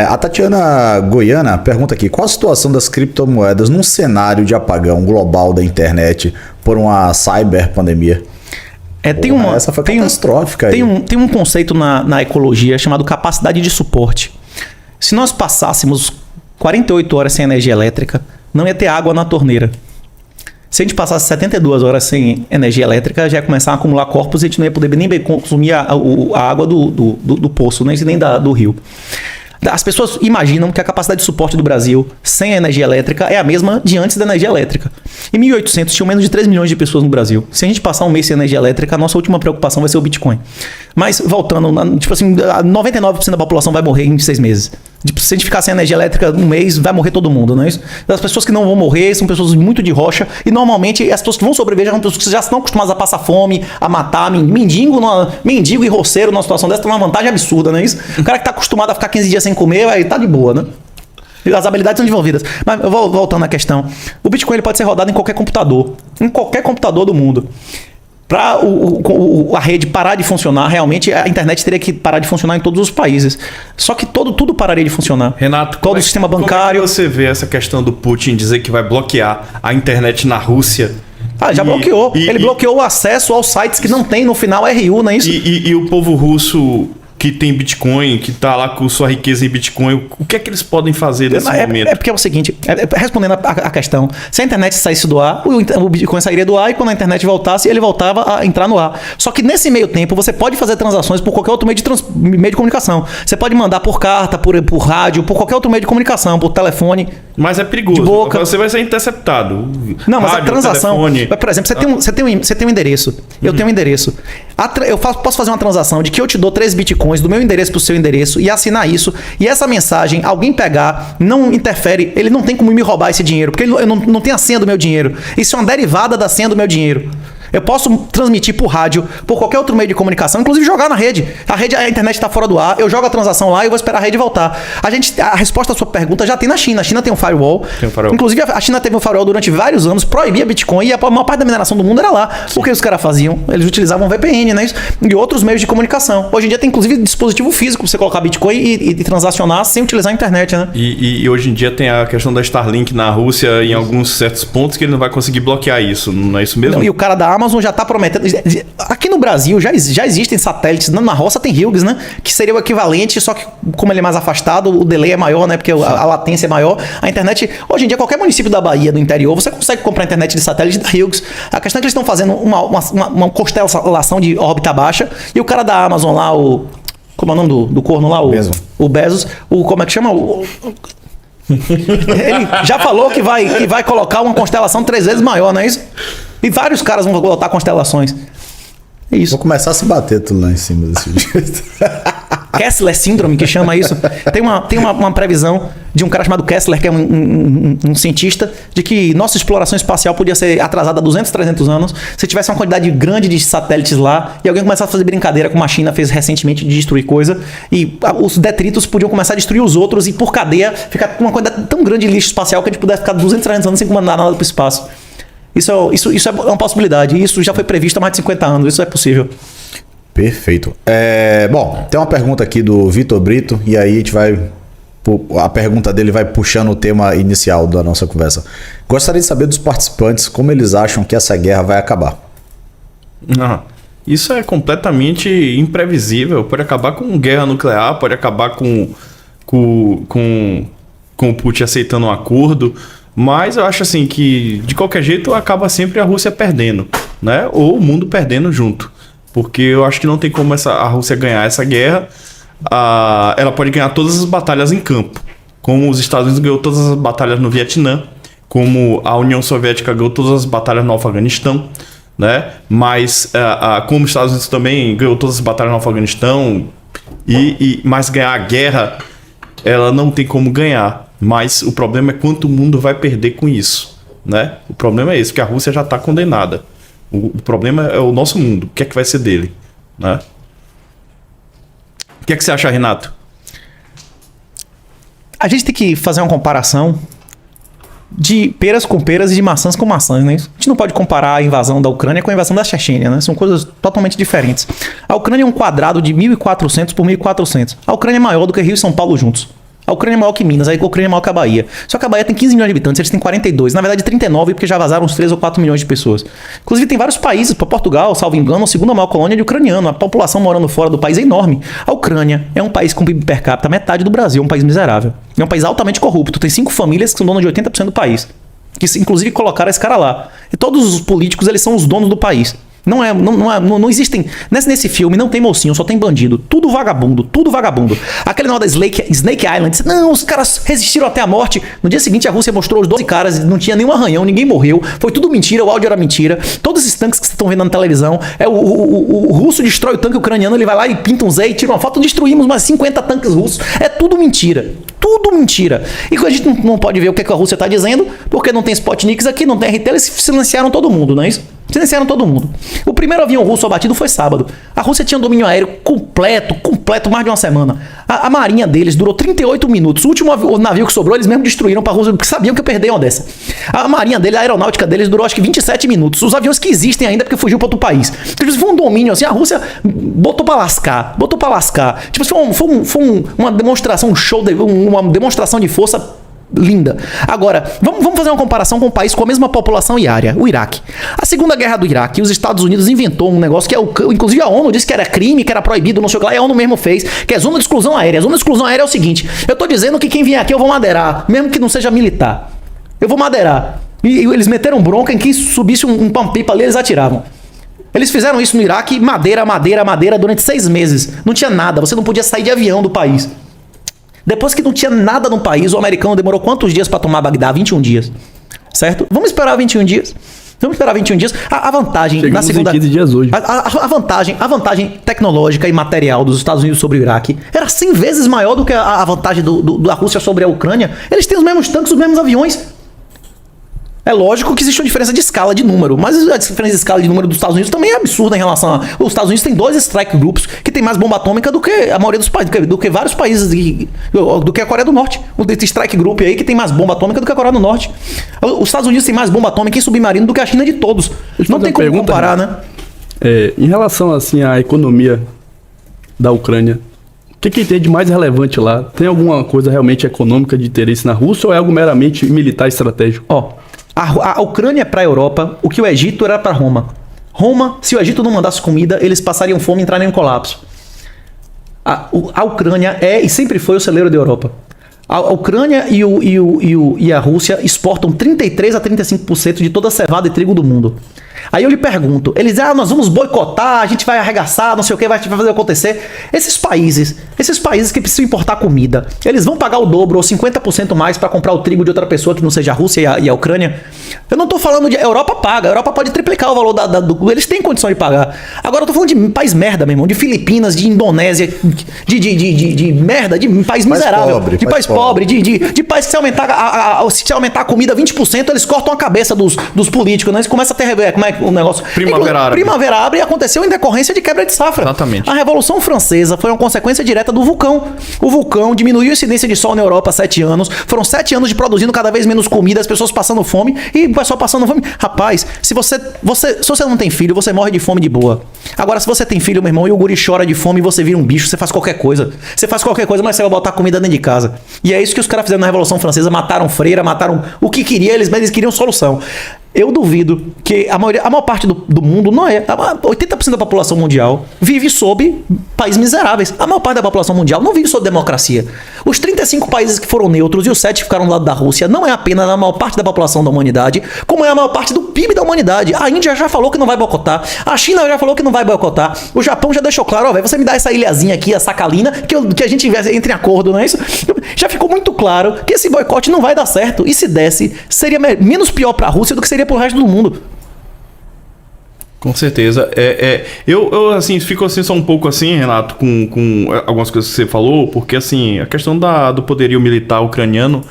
A Tatiana Goiana pergunta aqui: qual a situação das criptomoedas num cenário de apagão global da internet por uma cyberpandemia? Essa foi catastrófica. Tem um conceito na ecologia chamado capacidade de suporte. Se nós passássemos 48 horas sem energia elétrica, não ia ter água na torneira. Se a gente passasse 72 horas sem energia elétrica, já ia começar a acumular corpos e a gente não ia poder nem consumir a água do poço, nem do rio. As pessoas imaginam que a capacidade de suporte do Brasil sem a energia elétrica é a mesma de antes da energia elétrica. Em 1800 tinham menos de 3 milhões de pessoas no Brasil. Se a gente passar um mês sem energia elétrica, a nossa última preocupação vai ser o Bitcoin. Mas voltando, 99% da população vai morrer em 6 meses. Se a gente ficar sem energia elétrica um mês, vai morrer todo mundo, não é isso? As pessoas que não vão morrer são pessoas muito de rocha e normalmente as pessoas que vão sobreviver já são pessoas que já estão acostumadas a passar fome, a matar. Mendigo e roceiro numa situação dessa tem uma vantagem absurda, não é isso? O cara que está acostumado a ficar 15 dias sem comer, aí tá de boa, né? As habilidades são desenvolvidas. Mas voltando à questão, o Bitcoin ele pode ser rodado em qualquer computador do mundo. Para a rede parar de funcionar, realmente a internet teria que parar de funcionar em todos os países. Só que tudo pararia de funcionar. Renato, todo o sistema bancário. Como é que você vê essa questão do Putin dizer que vai bloquear a internet na Rússia? Já bloqueou. Ele bloqueou o acesso aos sites que não tem no final RU, não é isso? E o povo russo que tem Bitcoin, que está lá com sua riqueza em Bitcoin, o que é que eles podem fazer nesse momento? Porque é o seguinte, respondendo a questão, se a internet saísse do ar, o Bitcoin sairia do ar e quando a internet voltasse, ele voltava a entrar no ar. Só que nesse meio tempo, você pode fazer transações por qualquer outro meio de comunicação. Você pode mandar por carta, por rádio, por qualquer outro meio de comunicação, por telefone. Mas é perigoso. De boca. Você vai ser interceptado. Não, mas Rádio, a transação... telefone. Por exemplo, você tem um endereço. Eu tenho um endereço. Posso fazer uma transação de que eu te dou 3 bitcoins do meu endereço pro seu endereço e assinar isso. E essa mensagem, alguém pegar, não interfere. Ele não tem como me roubar esse dinheiro. Porque eu não tenho a senha do meu dinheiro. Isso é uma derivada da senha do meu dinheiro. Eu posso transmitir por rádio, por qualquer outro meio de comunicação, inclusive jogar na rede. A internet está fora do ar, eu jogo a transação lá e vou esperar a rede voltar. A resposta à sua pergunta já tem na China. A China tem um firewall. Inclusive, a China teve um firewall durante vários anos, proibia Bitcoin e a maior parte da mineração do mundo era lá. Sim. O que os caras faziam? Eles utilizavam VPN, né? E outros meios de comunicação. Hoje em dia tem, inclusive, dispositivo físico para você colocar Bitcoin e transacionar sem utilizar a internet, né? E hoje em dia tem a questão da Starlink na Rússia em alguns certos pontos que ele não vai conseguir bloquear isso. Não é isso mesmo? Não, e o cara da Amazon já está prometendo. Aqui no Brasil já existem satélites. Na roça tem Hughes, né? Que seria o equivalente, só que como ele é mais afastado, o delay é maior, né? Porque a latência é maior. A internet, hoje em dia, qualquer município da Bahia, do interior, você consegue comprar internet de satélite da Hughes. A questão é que eles estão fazendo uma constelação de órbita baixa e o cara da Amazon lá, como é o nome do corno lá? O Bezos. Como é que chama? Ele já falou que vai colocar uma constelação 3 vezes maior, não é isso? E vários caras vão botar constelações. É isso. Vou começar a se bater tudo lá em cima desse jeito. Kessler Síndrome, que chama isso. Tem uma previsão de um cara chamado Kessler, que é um cientista, de que nossa exploração espacial podia ser atrasada há 200, 300 anos se tivesse uma quantidade grande de satélites lá e alguém começar a fazer brincadeira como a China fez recentemente de destruir coisa e os detritos podiam começar a destruir os outros e por cadeia ficar com uma quantidade tão grande de lixo espacial que a gente pudesse ficar 200, 300 anos sem mandar nada para o espaço. Isso é uma possibilidade. Isso já foi previsto há mais de 50 anos. Isso é possível. Perfeito. Bom, tem uma pergunta aqui do Vitor Brito. E aí a gente vai... A pergunta dele vai puxando o tema inicial da nossa conversa. Gostaria de saber dos participantes como eles acham que essa guerra vai acabar. Isso é completamente imprevisível. Pode acabar com guerra nuclear. Pode acabar com o Putin aceitando um acordo. Mas eu acho assim que, de qualquer jeito, acaba sempre a Rússia perdendo, né? Ou o mundo perdendo junto. Porque eu acho que não tem como a Rússia ganhar essa guerra. Ela pode ganhar todas as batalhas em campo. Como os Estados Unidos ganhou todas as batalhas no Vietnã. Como a União Soviética ganhou todas as batalhas no Afeganistão. Né? Mas como os Estados Unidos também ganhou todas as batalhas no Afeganistão. Mas ganhar a guerra, ela não tem como ganhar. Mas o problema é quanto o mundo vai perder com isso, né? O problema é esse, que a Rússia já está condenada. O problema é o nosso mundo. O que é que vai ser dele, né? O que é que você acha, Renato? A gente tem que fazer uma comparação de peras com peras e de maçãs com maçãs, né? A gente não pode comparar a invasão da Ucrânia com a invasão da Chechênia, né? São coisas totalmente diferentes. A Ucrânia é um quadrado de 1.400 por 1.400. A Ucrânia é maior do que Rio e São Paulo juntos. A Ucrânia é maior que Minas, a Ucrânia é maior que a Bahia. Só que a Bahia tem 15 milhões de habitantes, eles têm 42. Na verdade, 39, porque já vazaram uns 3 ou 4 milhões de pessoas. Inclusive, tem vários países. Portugal, salvo engano, a segunda maior colônia de ucraniano. A população morando fora do país é enorme. A Ucrânia é um país com PIB per capita metade do Brasil. É um país miserável. É um país altamente corrupto. Tem 5 famílias que são donas de 80% do país. Que, inclusive, colocaram esse cara lá. E todos os políticos, eles são os donos do país. Não existem... Nesse filme não tem mocinho, só tem bandido. Tudo vagabundo, tudo vagabundo. Aquele nó da Snake Island. Não, os caras resistiram até a morte. No dia seguinte a Rússia mostrou os 12 caras, não tinha nenhum arranhão, ninguém morreu. Foi tudo mentira, o áudio era mentira. Todos esses tanques que vocês estão vendo na televisão, o russo destrói o tanque ucraniano, ele vai lá e pinta um Z e tira uma foto. Destruímos mais 50 tanques russos. É tudo mentira. Tudo mentira. E a gente não pode ver o que a Rússia está dizendo, porque não tem Sputniks aqui, não tem RT, eles silenciaram todo mundo, não é isso? Silenciaram todo mundo. O primeiro avião russo abatido foi sábado. A Rússia tinha um domínio aéreo completo, mais de uma semana. A marinha deles durou 38 minutos. O último navio que sobrou, eles mesmo destruíram para a Rússia, porque sabiam que ia perder uma dessa. A marinha deles, a aeronáutica deles durou acho que 27 minutos. Os aviões que existem ainda, porque fugiu para outro país. Foi um domínio assim, a Rússia botou para lascar. Tipo, foi uma demonstração, uma demonstração de força linda. Agora, vamos fazer uma comparação com um país com a mesma população e área, o Iraque. A Segunda Guerra do Iraque, os Estados Unidos inventou um negócio que inclusive a ONU disse que era crime, que era proibido, não sei o que lá, e a ONU mesmo fez, que é zona de exclusão aérea. A zona de exclusão aérea é o seguinte: eu tô dizendo que quem vier aqui eu vou madeirar, mesmo que não seja militar. Eu vou madeirar. E eles meteram bronca em que subisse um pampipa ali, eles atiravam. Eles fizeram isso no Iraque, madeira durante 6 meses. Não tinha nada, você não podia sair de avião do país. Depois que não tinha nada no país, o americano demorou quantos dias para tomar Bagdá? 21 dias. Certo? Vamos esperar 21 dias. Vamos esperar 21 dias. A vantagem Chegamos na segunda... em 15 dias hoje. A vantagem tecnológica e material dos Estados Unidos sobre o Iraque era 100 vezes maior do que a vantagem da Rússia sobre a Ucrânia. Eles têm os mesmos tanques, os mesmos aviões. É lógico que existe uma diferença de escala de número, mas a diferença de escala de número dos Estados Unidos também é absurda em relação a... Os Estados Unidos têm 2 strike groups que tem mais bomba atômica do que a maioria dos países, do que vários países, do que a Coreia do Norte. O strike group aí que tem mais bomba atômica do que a Coreia do Norte. Os Estados Unidos têm mais bomba atômica em submarino do que a China de todos. Não tem como comparar, né? Em relação assim à economia da Ucrânia, o que tem de mais relevante lá? Tem alguma coisa realmente econômica de interesse na Rússia ou é algo meramente militar estratégico? A Ucrânia é para a Europa o que o Egito era para Roma. Roma, se o Egito não mandasse comida, eles passariam fome e entrariam em colapso. A Ucrânia é e sempre foi o celeiro da Europa. A Ucrânia e a Rússia exportam 33% a 35% de toda a cevada e trigo do mundo. Aí eu lhe pergunto, eles dizem, nós vamos boicotar, a gente vai arregaçar, não sei o que, vai fazer acontecer. Esses países que precisam importar comida, eles vão pagar o dobro ou 50% mais para comprar o trigo de outra pessoa que não seja a Rússia e a Ucrânia? Eu não tô falando de... A Europa paga, a Europa pode triplicar o valor eles têm condição de pagar. Agora eu tô falando de país merda, meu irmão, de Filipinas, de Indonésia, de merda, de país miserável, de país pobre, de país que se aumentar a comida 20%, eles cortam a cabeça dos políticos, né? Eles começam a ter... Como é o negócio? Primavera Árabe. Primavera Árabe aconteceu em decorrência de quebra de safra. Exatamente. A Revolução Francesa foi uma consequência direta do vulcão. O vulcão diminuiu a incidência de sol na Europa há 7 anos. Foram 7 anos de produzindo cada vez menos comida, as pessoas passando fome e o pessoal passando fome. Rapaz, se você não tem filho, você morre de fome de boa. Agora, se você tem filho, meu irmão, e o guri chora de fome e você vira um bicho, você faz qualquer coisa. Você faz qualquer coisa, mas você vai botar comida dentro de casa. E é isso que os caras fizeram na Revolução Francesa. Mataram freira, mataram o que queria, mas eles queriam solução. Eu duvido que a maior parte do mundo, não é, 80% da população mundial vive sob países miseráveis. A maior parte da população mundial não vive sob democracia. Os 35 países que foram neutros e os 7 que ficaram do lado da Rússia não é apenas a maior parte da população da humanidade, como é a maior parte do PIB da humanidade. A Índia já falou que não vai boicotar, a China já falou que não vai boicotar, o Japão já deixou claro, você me dá essa ilhazinha aqui, a Sakhalina, que a gente entre em acordo, não é isso? Já ficou muito claro que esse boicote não vai dar certo, e se desse, seria menos pior para a Rússia do que seria pro resto do mundo. Com certeza. Eu assim, fico assim só um pouco assim, Renato, com algumas coisas que você falou, porque assim, a questão do poderio militar ucraniano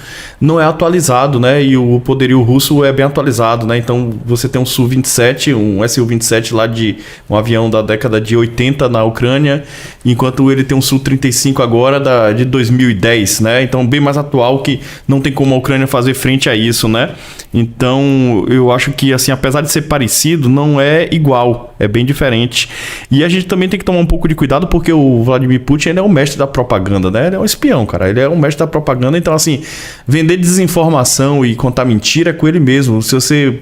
não é atualizado, né? E o poderio russo é bem atualizado, né? Então você tem um Su-27, um Su-27 lá de um avião da década de 80 na Ucrânia, enquanto ele tem um Su-35 agora de 2010, né? Então bem mais atual, que não tem como a Ucrânia fazer frente a isso, né? Então eu acho que assim, apesar de ser parecido, não é igual, é bem diferente. E a gente também tem que tomar um pouco de cuidado, porque o Vladimir Putin, ele é um mestre da propaganda, né? Ele é um espião, cara. Ele é um mestre da propaganda. Então, assim, vender desinformação e contar mentira é com ele mesmo. Se você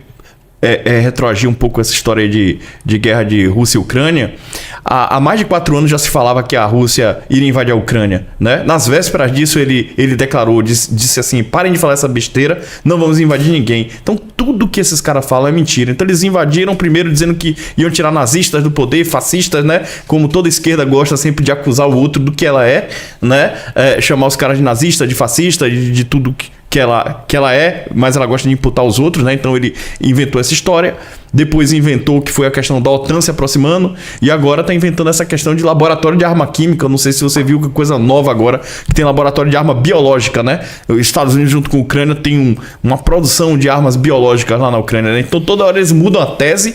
retroagir um pouco essa história aí de guerra de Rússia e Ucrânia, há mais de 4 anos já se falava que a Rússia iria invadir a Ucrânia, né? Nas vésperas disso, ele declarou, disse assim, parem de falar essa besteira, não vamos invadir ninguém. Então, tudo que esses caras falam é mentira. Então, eles invadiram primeiro dizendo que iam tirar nazistas do poder, fascistas, né? Como toda esquerda gosta sempre de acusar o outro do que ela é, né? Chamar os caras de nazista, de fascista, de tudo que ela é, mas ela gosta de imputar os outros, né? Então ele inventou essa história, depois inventou que foi a questão da OTAN se aproximando, e agora está inventando essa questão de laboratório de arma química. Eu não sei se você viu que coisa nova agora, que tem laboratório de arma biológica, né? Os Estados Unidos junto com a Ucrânia tem uma produção de armas biológicas lá na Ucrânia, né? Então toda hora eles mudam a tese,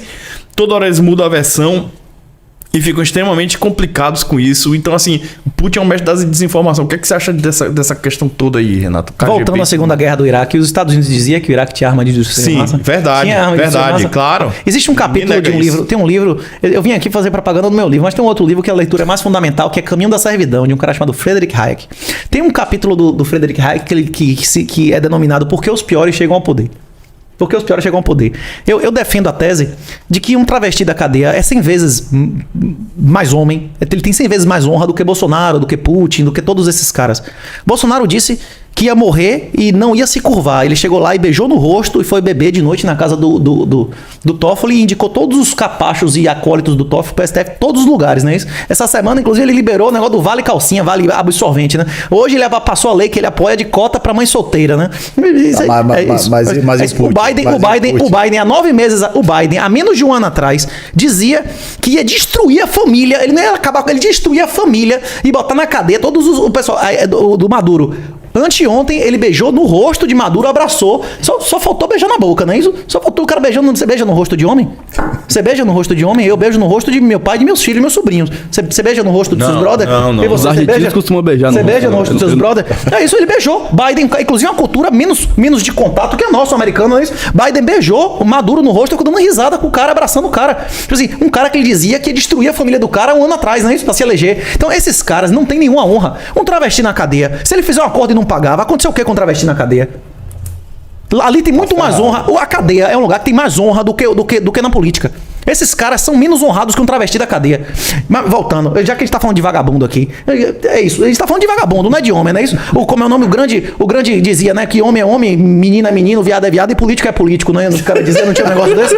toda hora eles mudam a versão, e ficam extremamente complicados com isso. Então, assim, o Putin é um mestre da desinformação. O que é que você acha dessa questão toda aí, Renato? Voltando à Segunda Guerra do Iraque, os Estados Unidos diziam que o Iraque tinha arma de destruição de massa. Sim, verdade, tinha arma verdade, claro. Existe um capítulo de um livro, tem um livro, eu vim aqui fazer propaganda do meu livro, mas tem um outro livro que a leitura é mais fundamental, que é Caminho da Servidão, de um cara chamado Friedrich Hayek. Tem um capítulo do Friedrich Hayek que é denominado Por que os piores chegam ao poder? Porque os piores chegam ao poder. Eu defendo a tese de que um travesti da cadeia é 100 vezes mais homem. Ele tem 100 vezes mais honra do que Bolsonaro, do que Putin, do que todos esses caras. Bolsonaro disse que ia morrer e não ia se curvar. Ele chegou lá e beijou no rosto e foi beber de noite na casa do Toffoli e indicou todos os capachos e acólitos do Toffoli para o STF, todos os lugares, né? Essa semana, inclusive, ele liberou o negócio do Vale Calcinha, Vale Absorvente, né? Hoje ele passou a lei que ele apoia de cota para mãe solteira, né? Mas o Biden, há 9 meses, há menos de um ano atrás, dizia que ia destruir a família, ele não ia acabar com ele, destruir a família e botar na cadeia todos o pessoal do Maduro. Anteontem ele beijou no rosto de Maduro, abraçou. Só faltou beijar na boca, não é isso? Só faltou o cara beijando. Você beija no rosto de homem? Você beija no rosto de homem? Eu beijo no rosto de meu pai, de meus filhos, meus sobrinhos. Você beija no rosto dos seus brothers? Não. E Os argentinos costumam beijar no rosto. Você beija no rosto dos seus brothers? É isso, ele beijou. Biden, inclusive uma cultura menos de contato que a nossa, americana, não é isso? Biden beijou o Maduro no rosto, dando risada com o cara, abraçando o cara. Tipo assim, um cara que ele dizia que ia destruir a família do cara um ano atrás, não é isso? Pra se eleger. Então esses caras não têm nenhuma honra. Um travesti na cadeia, se ele fizer um acordo e não pagar, vai acontecer o que com travesti na cadeia? Ali tem muito mais honra. A cadeia é um lugar que tem mais honra do que na política. Esses caras são menos honrados que um travesti da cadeia. Mas voltando, já que a gente tá falando de vagabundo aqui, é isso. A gente tá falando de vagabundo, não é de homem, não é isso? Como é o nome, o grande dizia, né? Que homem é homem, menina é menino, viado é viado e político é político, não é? Os caras diziam, não tinha um negócio desse?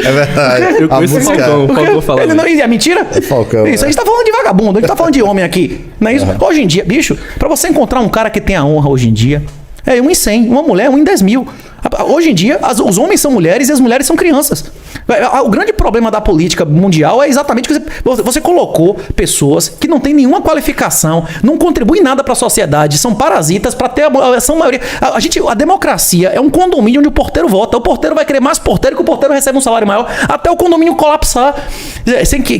É verdade. Eu conheço o Falcão falar. É mentira? É Falcão, isso, a gente tá falando de vagabundo, a gente tá falando de homem aqui, não é isso? Hoje em dia, bicho, pra você encontrar um cara que tem a honra hoje em dia, é 1 em 100, uma mulher 1 em 10 mil. Hoje em dia, os homens são mulheres e as mulheres são crianças. O grande problema da política mundial é exatamente que você colocou pessoas que não têm nenhuma qualificação, não contribuem nada para a sociedade, são parasitas para ter a maioria. A democracia é um condomínio onde o porteiro vota. O porteiro vai querer mais porteiro, que o porteiro recebe um salário maior, até o condomínio colapsar.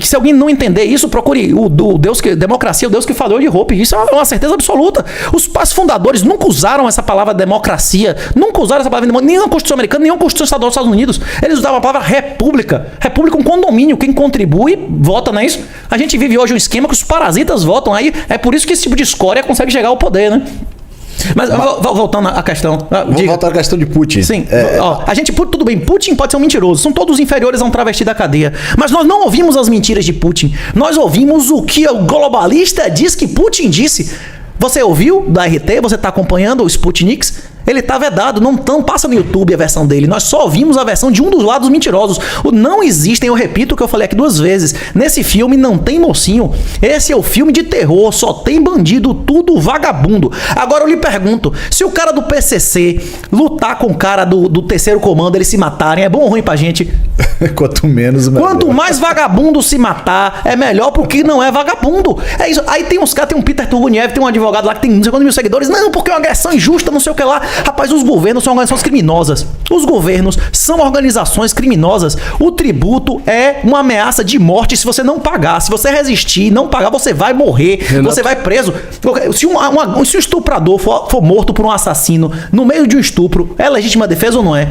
Se alguém não entender isso, procure o Deus que democracia, o Deus que falou de roupa. Isso é uma certeza absoluta. Os pais fundadores nunca usaram essa palavra democracia, nunca usaram essa palavra nem na Constituição Americana, nem na Constituição Estadual dos Estados Unidos. Eles usavam a palavra república. República é um condomínio. Quem contribui, vota, não é isso? A gente vive hoje um esquema que os parasitas votam. Aí é por isso que esse tipo de escória consegue chegar ao poder, né? Mas voltando à questão. Vamos voltar à questão de Putin. Sim. Tudo bem, Putin pode ser um mentiroso. São todos inferiores a um travesti da cadeia. Mas nós não ouvimos as mentiras de Putin. Nós ouvimos o que o globalista diz que Putin disse. Você ouviu da RT? Você está acompanhando o Sputniks? Ele está vedado, não passa no YouTube a versão dele. Nós só ouvimos a versão de um dos lados mentirosos. Não existem, eu repito o que eu falei aqui 2 vezes. Nesse filme não tem mocinho. Esse é o filme de terror, só tem bandido, tudo vagabundo. Agora eu lhe pergunto, se o cara do PCC lutar com o cara do terceiro comando, eles se matarem, é bom ou ruim pra gente? Quanto menos, melhor. Quanto mais vagabundo se matar, é melhor porque não é vagabundo. É isso. Aí tem uns caras, tem um Peter Turguniev, tem um advogado lá que tem não sei quantos mil seguidores. Não, porque é uma agressão injusta, não sei o que lá. Rapaz, os governos são organizações criminosas. Os governos são organizações criminosas. O tributo é uma ameaça de morte se você não pagar. Se você resistir e não pagar, você vai morrer. Renato. Você vai preso. Se um estuprador for morto por um assassino no meio de um estupro, é legítima defesa ou não é?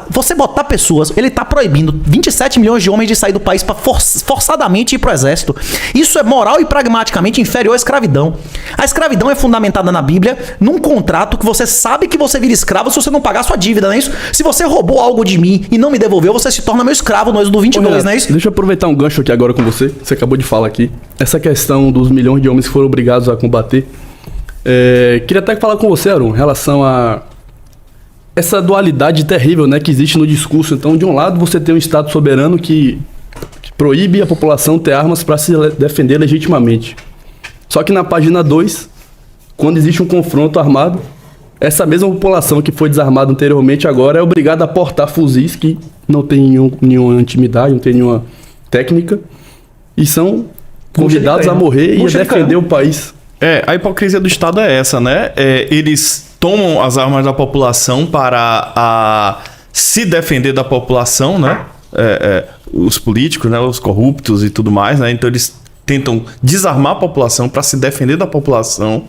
Você botar pessoas, ele tá proibindo 27 milhões de homens de sair do país para forçadamente ir pro exército. Isso é moral e pragmaticamente inferior à escravidão. A escravidão é fundamentada na Bíblia, num contrato que você sabe que você vira escravo se você não pagar sua dívida, não é isso? Se você roubou algo de mim e não me devolveu, você se torna meu escravo no Êxodo 22, não é isso? Deixa eu aproveitar um gancho aqui agora com você. Você acabou de falar aqui. Essa questão dos milhões de homens que foram obrigados a combater. Queria até falar com você, Aron, em relação a essa dualidade terrível, né, que existe no discurso. Então, de um lado, você tem um Estado soberano que proíbe a população ter armas para se defender legitimamente. Só que na página 2, quando existe um confronto armado, essa mesma população que foi desarmada anteriormente agora é obrigada a portar fuzis que não tem nenhuma intimidade, não tem nenhuma técnica, e são convidados a morrer e a defender o país. A hipocrisia do Estado é essa, né? Eles tomam as armas da população para se defender da população, né? Os políticos, né? Os corruptos e tudo mais, né? Então eles tentam desarmar a população para se defender da população.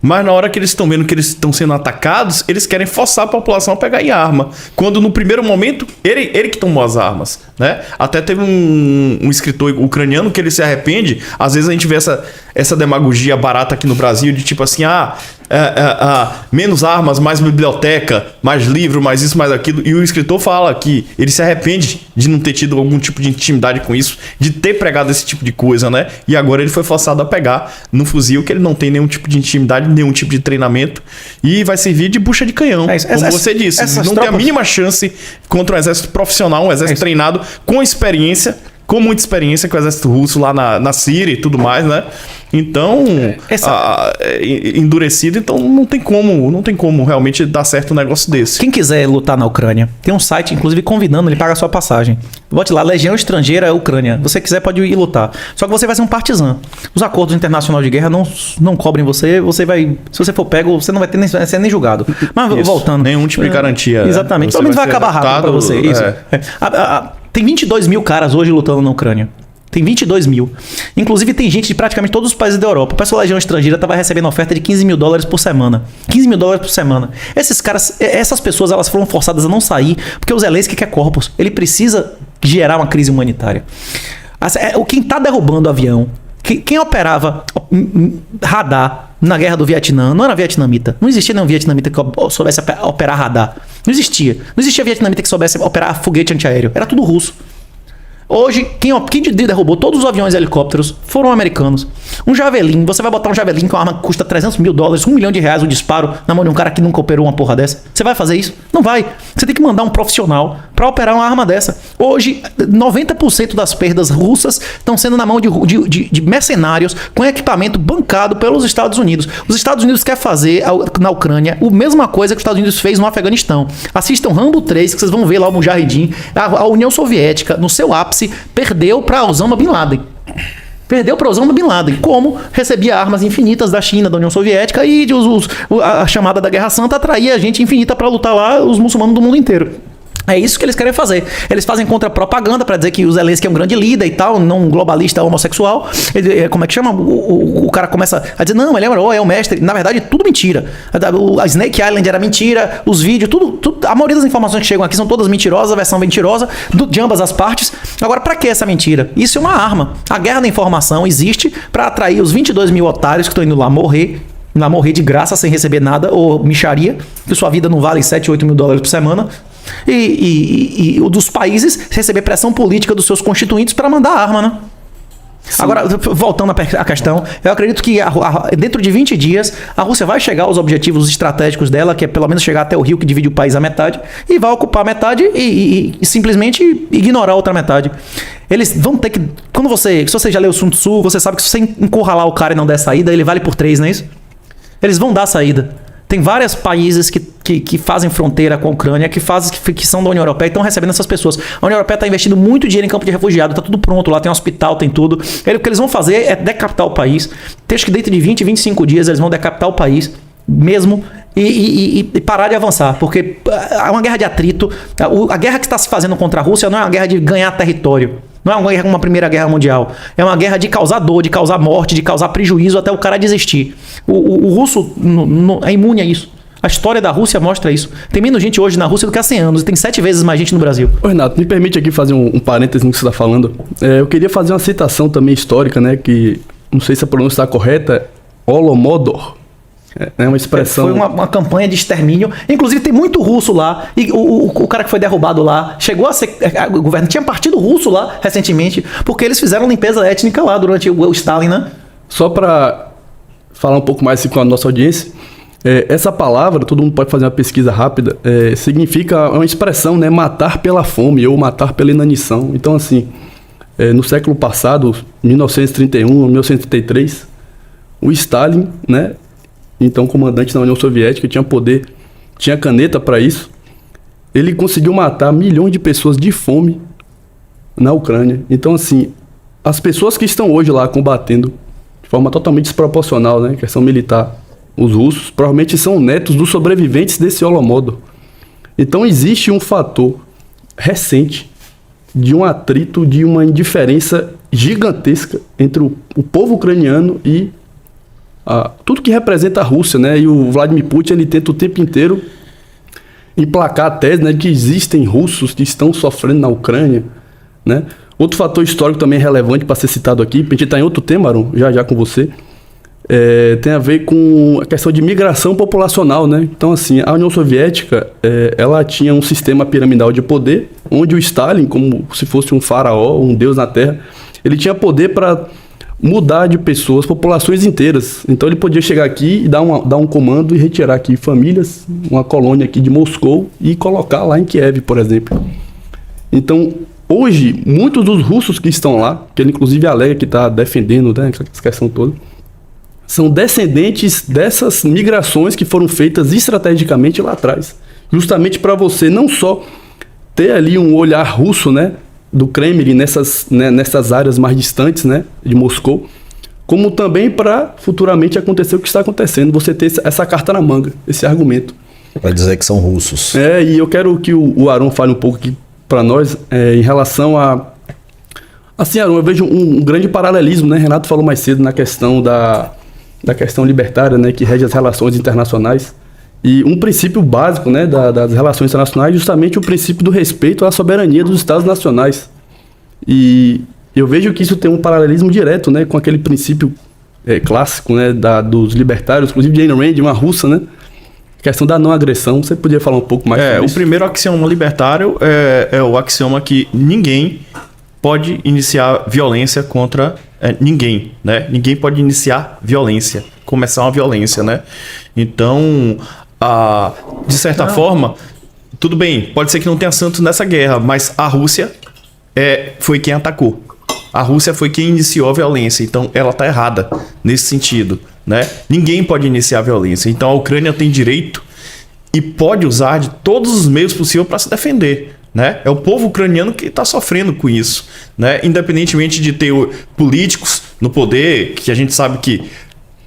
Mas na hora que eles estão vendo que eles estão sendo atacados, eles querem forçar a população a pegar em arma. Quando no primeiro momento, ele que tomou as armas, né? Até teve um escritor ucraniano que ele se arrepende. Às vezes a gente vê essa demagogia barata aqui no Brasil de tipo assim, menos armas, mais biblioteca, mais livro, mais isso, mais aquilo. E o escritor fala que ele se arrepende de não ter tido algum tipo de intimidade com isso, de ter pregado esse tipo de coisa, né? E agora ele foi forçado a pegar no fuzil que ele não tem nenhum tipo de intimidade, nenhum tipo de treinamento e vai servir de bucha de canhão, como você disse. Não tem a mínima chance contra um exército profissional, um exército treinado, com experiência, com muita experiência com o exército russo lá na Síria e tudo mais, né? Então, endurecido, então não tem como realmente dar certo um negócio desse. Quem quiser lutar na Ucrânia, tem um site, inclusive, convidando, ele paga a sua passagem. Bote lá, Legião Estrangeira Ucrânia. Você quiser, pode ir lutar. Só que você vai ser um partizan. Os acordos internacionais de guerra não cobrem você vai... Se você for pego, você não vai ter ser nem julgado. Mas isso. Voltando... Nenhum tipo de garantia. Exatamente. Pelo menos vai acabar rápido pra você. Isso. Tem 22 mil caras hoje lutando na Ucrânia. Tem 22 mil. Inclusive tem gente de praticamente todos os países da Europa. O pessoal da Legião Estrangeira estava recebendo oferta de $15 mil por semana. $15 mil por semana. Esses caras, essas pessoas, elas foram forçadas a não sair porque o Zelensky quer corpos. Ele precisa gerar uma crise humanitária. Quem está derrubando o avião, quem operava radar na guerra do Vietnã, não era vietnamita. Não existia nenhum vietnamita que soubesse operar radar. Não existia. Não existia vietnamita que soubesse operar foguete antiaéreo. Era tudo russo. Hoje, quem derrubou todos os aviões e helicópteros foram americanos. Um Javelin, você vai botar um Javelin com uma arma que custa $300 mil, $1 milhão o disparo na mão de um cara que nunca operou uma porra dessa. Você vai fazer isso? Não vai. Você tem que mandar um profissional para operar uma arma dessa. Hoje, 90% das perdas russas estão sendo na mão de mercenários com equipamento bancado pelos Estados Unidos. Os Estados Unidos querem fazer na Ucrânia a mesma coisa que os Estados Unidos fez no Afeganistão. Assistam Rambo 3, que vocês vão ver lá o Mujahideen. A União Soviética, no seu ápice, perdeu para Osama Bin Laden. Como recebia armas infinitas da China, da União Soviética, e a chamada da Guerra Santa atraía gente infinita para lutar lá, os muçulmanos do mundo inteiro. É isso que eles querem fazer. Eles fazem contra-propaganda para dizer que o Zelensky é um grande líder e tal, não um globalista homossexual. Como é que chama? O cara começa a dizer, não, ele é um herói, é um mestre. Na verdade, tudo mentira. A Snake Island era mentira, os vídeos, tudo. A maioria das informações que chegam aqui são todas mentirosas, a versão mentirosa, de ambas as partes. Agora, para que essa mentira? Isso é uma arma. A guerra da informação existe para atrair os 22 mil otários que estão indo lá morrer de graça, sem receber nada, ou micharia, que sua vida não vale $7, $8 mil por semana. E dos países receber pressão política dos seus constituintes para mandar arma, né? Sim. Agora, voltando à questão, eu acredito que dentro de 20 dias a Rússia vai chegar aos objetivos estratégicos dela, que é pelo menos chegar até o rio que divide o país à metade, e vai ocupar a metade e simplesmente ignorar a outra metade. Eles vão ter que... Se você já leu o Sun Tzu, você sabe que se você encurralar o cara e não der saída, ele vale por 3, não é isso? Eles vão dar saída. Tem vários países que fazem fronteira com a Ucrânia, que são da União Europeia e estão recebendo essas pessoas. A União Europeia está investindo muito dinheiro em campo de refugiado, está tudo pronto lá, tem um hospital, tem tudo. O que eles vão fazer é decapitar o país. Acho que dentro de 20, 25 dias eles vão decapitar o país mesmo e parar de avançar, porque é uma guerra de atrito. A guerra que está se fazendo contra a Rússia não é uma guerra de ganhar território. Não é uma primeira guerra mundial. É uma guerra de causar dor, de causar morte, de causar prejuízo até o cara desistir. O russo é imune a isso. A história da Rússia mostra isso. Tem menos gente hoje na Rússia do que há 100 anos. E tem 7 vezes mais gente no Brasil. Ô Renato, me permite aqui fazer um parênteses no que você está falando. Eu queria fazer uma citação também histórica, né? Que não sei se a pronúncia está correta. Holodomor. É uma expressão... Foi uma campanha de extermínio. Inclusive tem muito russo lá. E o cara que foi derrubado lá chegou a ser... O governo tinha partido russo lá recentemente, porque eles fizeram limpeza étnica lá durante o Stalin, né? Só para falar um pouco mais com a nossa audiência, essa palavra, todo mundo pode fazer uma pesquisa rápida, significa uma expressão, né? Matar pela fome ou matar pela inanição. Então, assim, no século passado, 1931, 1933, o Stalin, né? Então, comandante da União Soviética, tinha poder, tinha caneta para isso. Ele conseguiu matar milhões de pessoas de fome na Ucrânia. Então, assim, as pessoas que estão hoje lá combatendo de forma totalmente desproporcional, né, questão militar, os russos, provavelmente são netos dos sobreviventes desse Holodomor. Então, existe um fator recente de um atrito, de uma indiferença gigantesca entre o povo ucraniano e tudo que representa a Rússia, né? E o Vladimir Putin, ele tenta o tempo inteiro emplacar a tese, né, de que existem russos que estão sofrendo na Ucrânia, né? Outro fator histórico também relevante para ser citado aqui, a gente está em outro tema, Aron, já com você. tem a ver com a questão de migração populacional, né? Então, assim, a União Soviética, ela tinha um sistema piramidal de poder, onde o Stalin, como se fosse um faraó, um deus na Terra, ele tinha poder para mudar de pessoas, populações inteiras. Então, ele podia chegar aqui e dar um comando e retirar aqui famílias, uma colônia aqui de Moscou e colocar lá em Kiev, por exemplo. Então, hoje, muitos dos russos que estão lá, que ele inclusive alega que está defendendo, né, essa questão toda, são descendentes dessas migrações que foram feitas estrategicamente lá atrás. Justamente para você não só ter ali um olhar russo, né, do Kremlin nessas áreas mais distantes, né, de Moscou, como também para futuramente acontecer o que está acontecendo, você ter essa carta na manga, esse argumento. Para dizer que são russos. E eu quero que o Aron fale um pouco aqui para nós em relação a... Assim, Aron, eu vejo um grande paralelismo, né? Renato falou mais cedo na questão da questão libertária, né, que rege as relações internacionais. E um princípio básico, né, das relações internacionais é justamente o princípio do respeito à soberania dos Estados nacionais. E eu vejo que isso tem um paralelismo direto, né, com aquele princípio clássico, né, dos libertários, inclusive Jane Rand, uma russa, né, a questão da não agressão. Você podia falar um pouco mais sobre isso? O primeiro axioma libertário é o axioma que ninguém pode iniciar violência contra ninguém, né? Ninguém pode iniciar violência, começar uma violência, né? Então, de certa forma, tudo bem, pode ser que não tenha santos nessa guerra, mas a Rússia foi quem atacou. A Rússia foi quem iniciou a violência, então ela está errada nesse sentido, né? Ninguém pode iniciar a violência, então a Ucrânia tem direito e pode usar de todos os meios possíveis para se defender. Né? É o povo ucraniano que está sofrendo com isso, né? Independentemente de ter políticos no poder, que a gente sabe que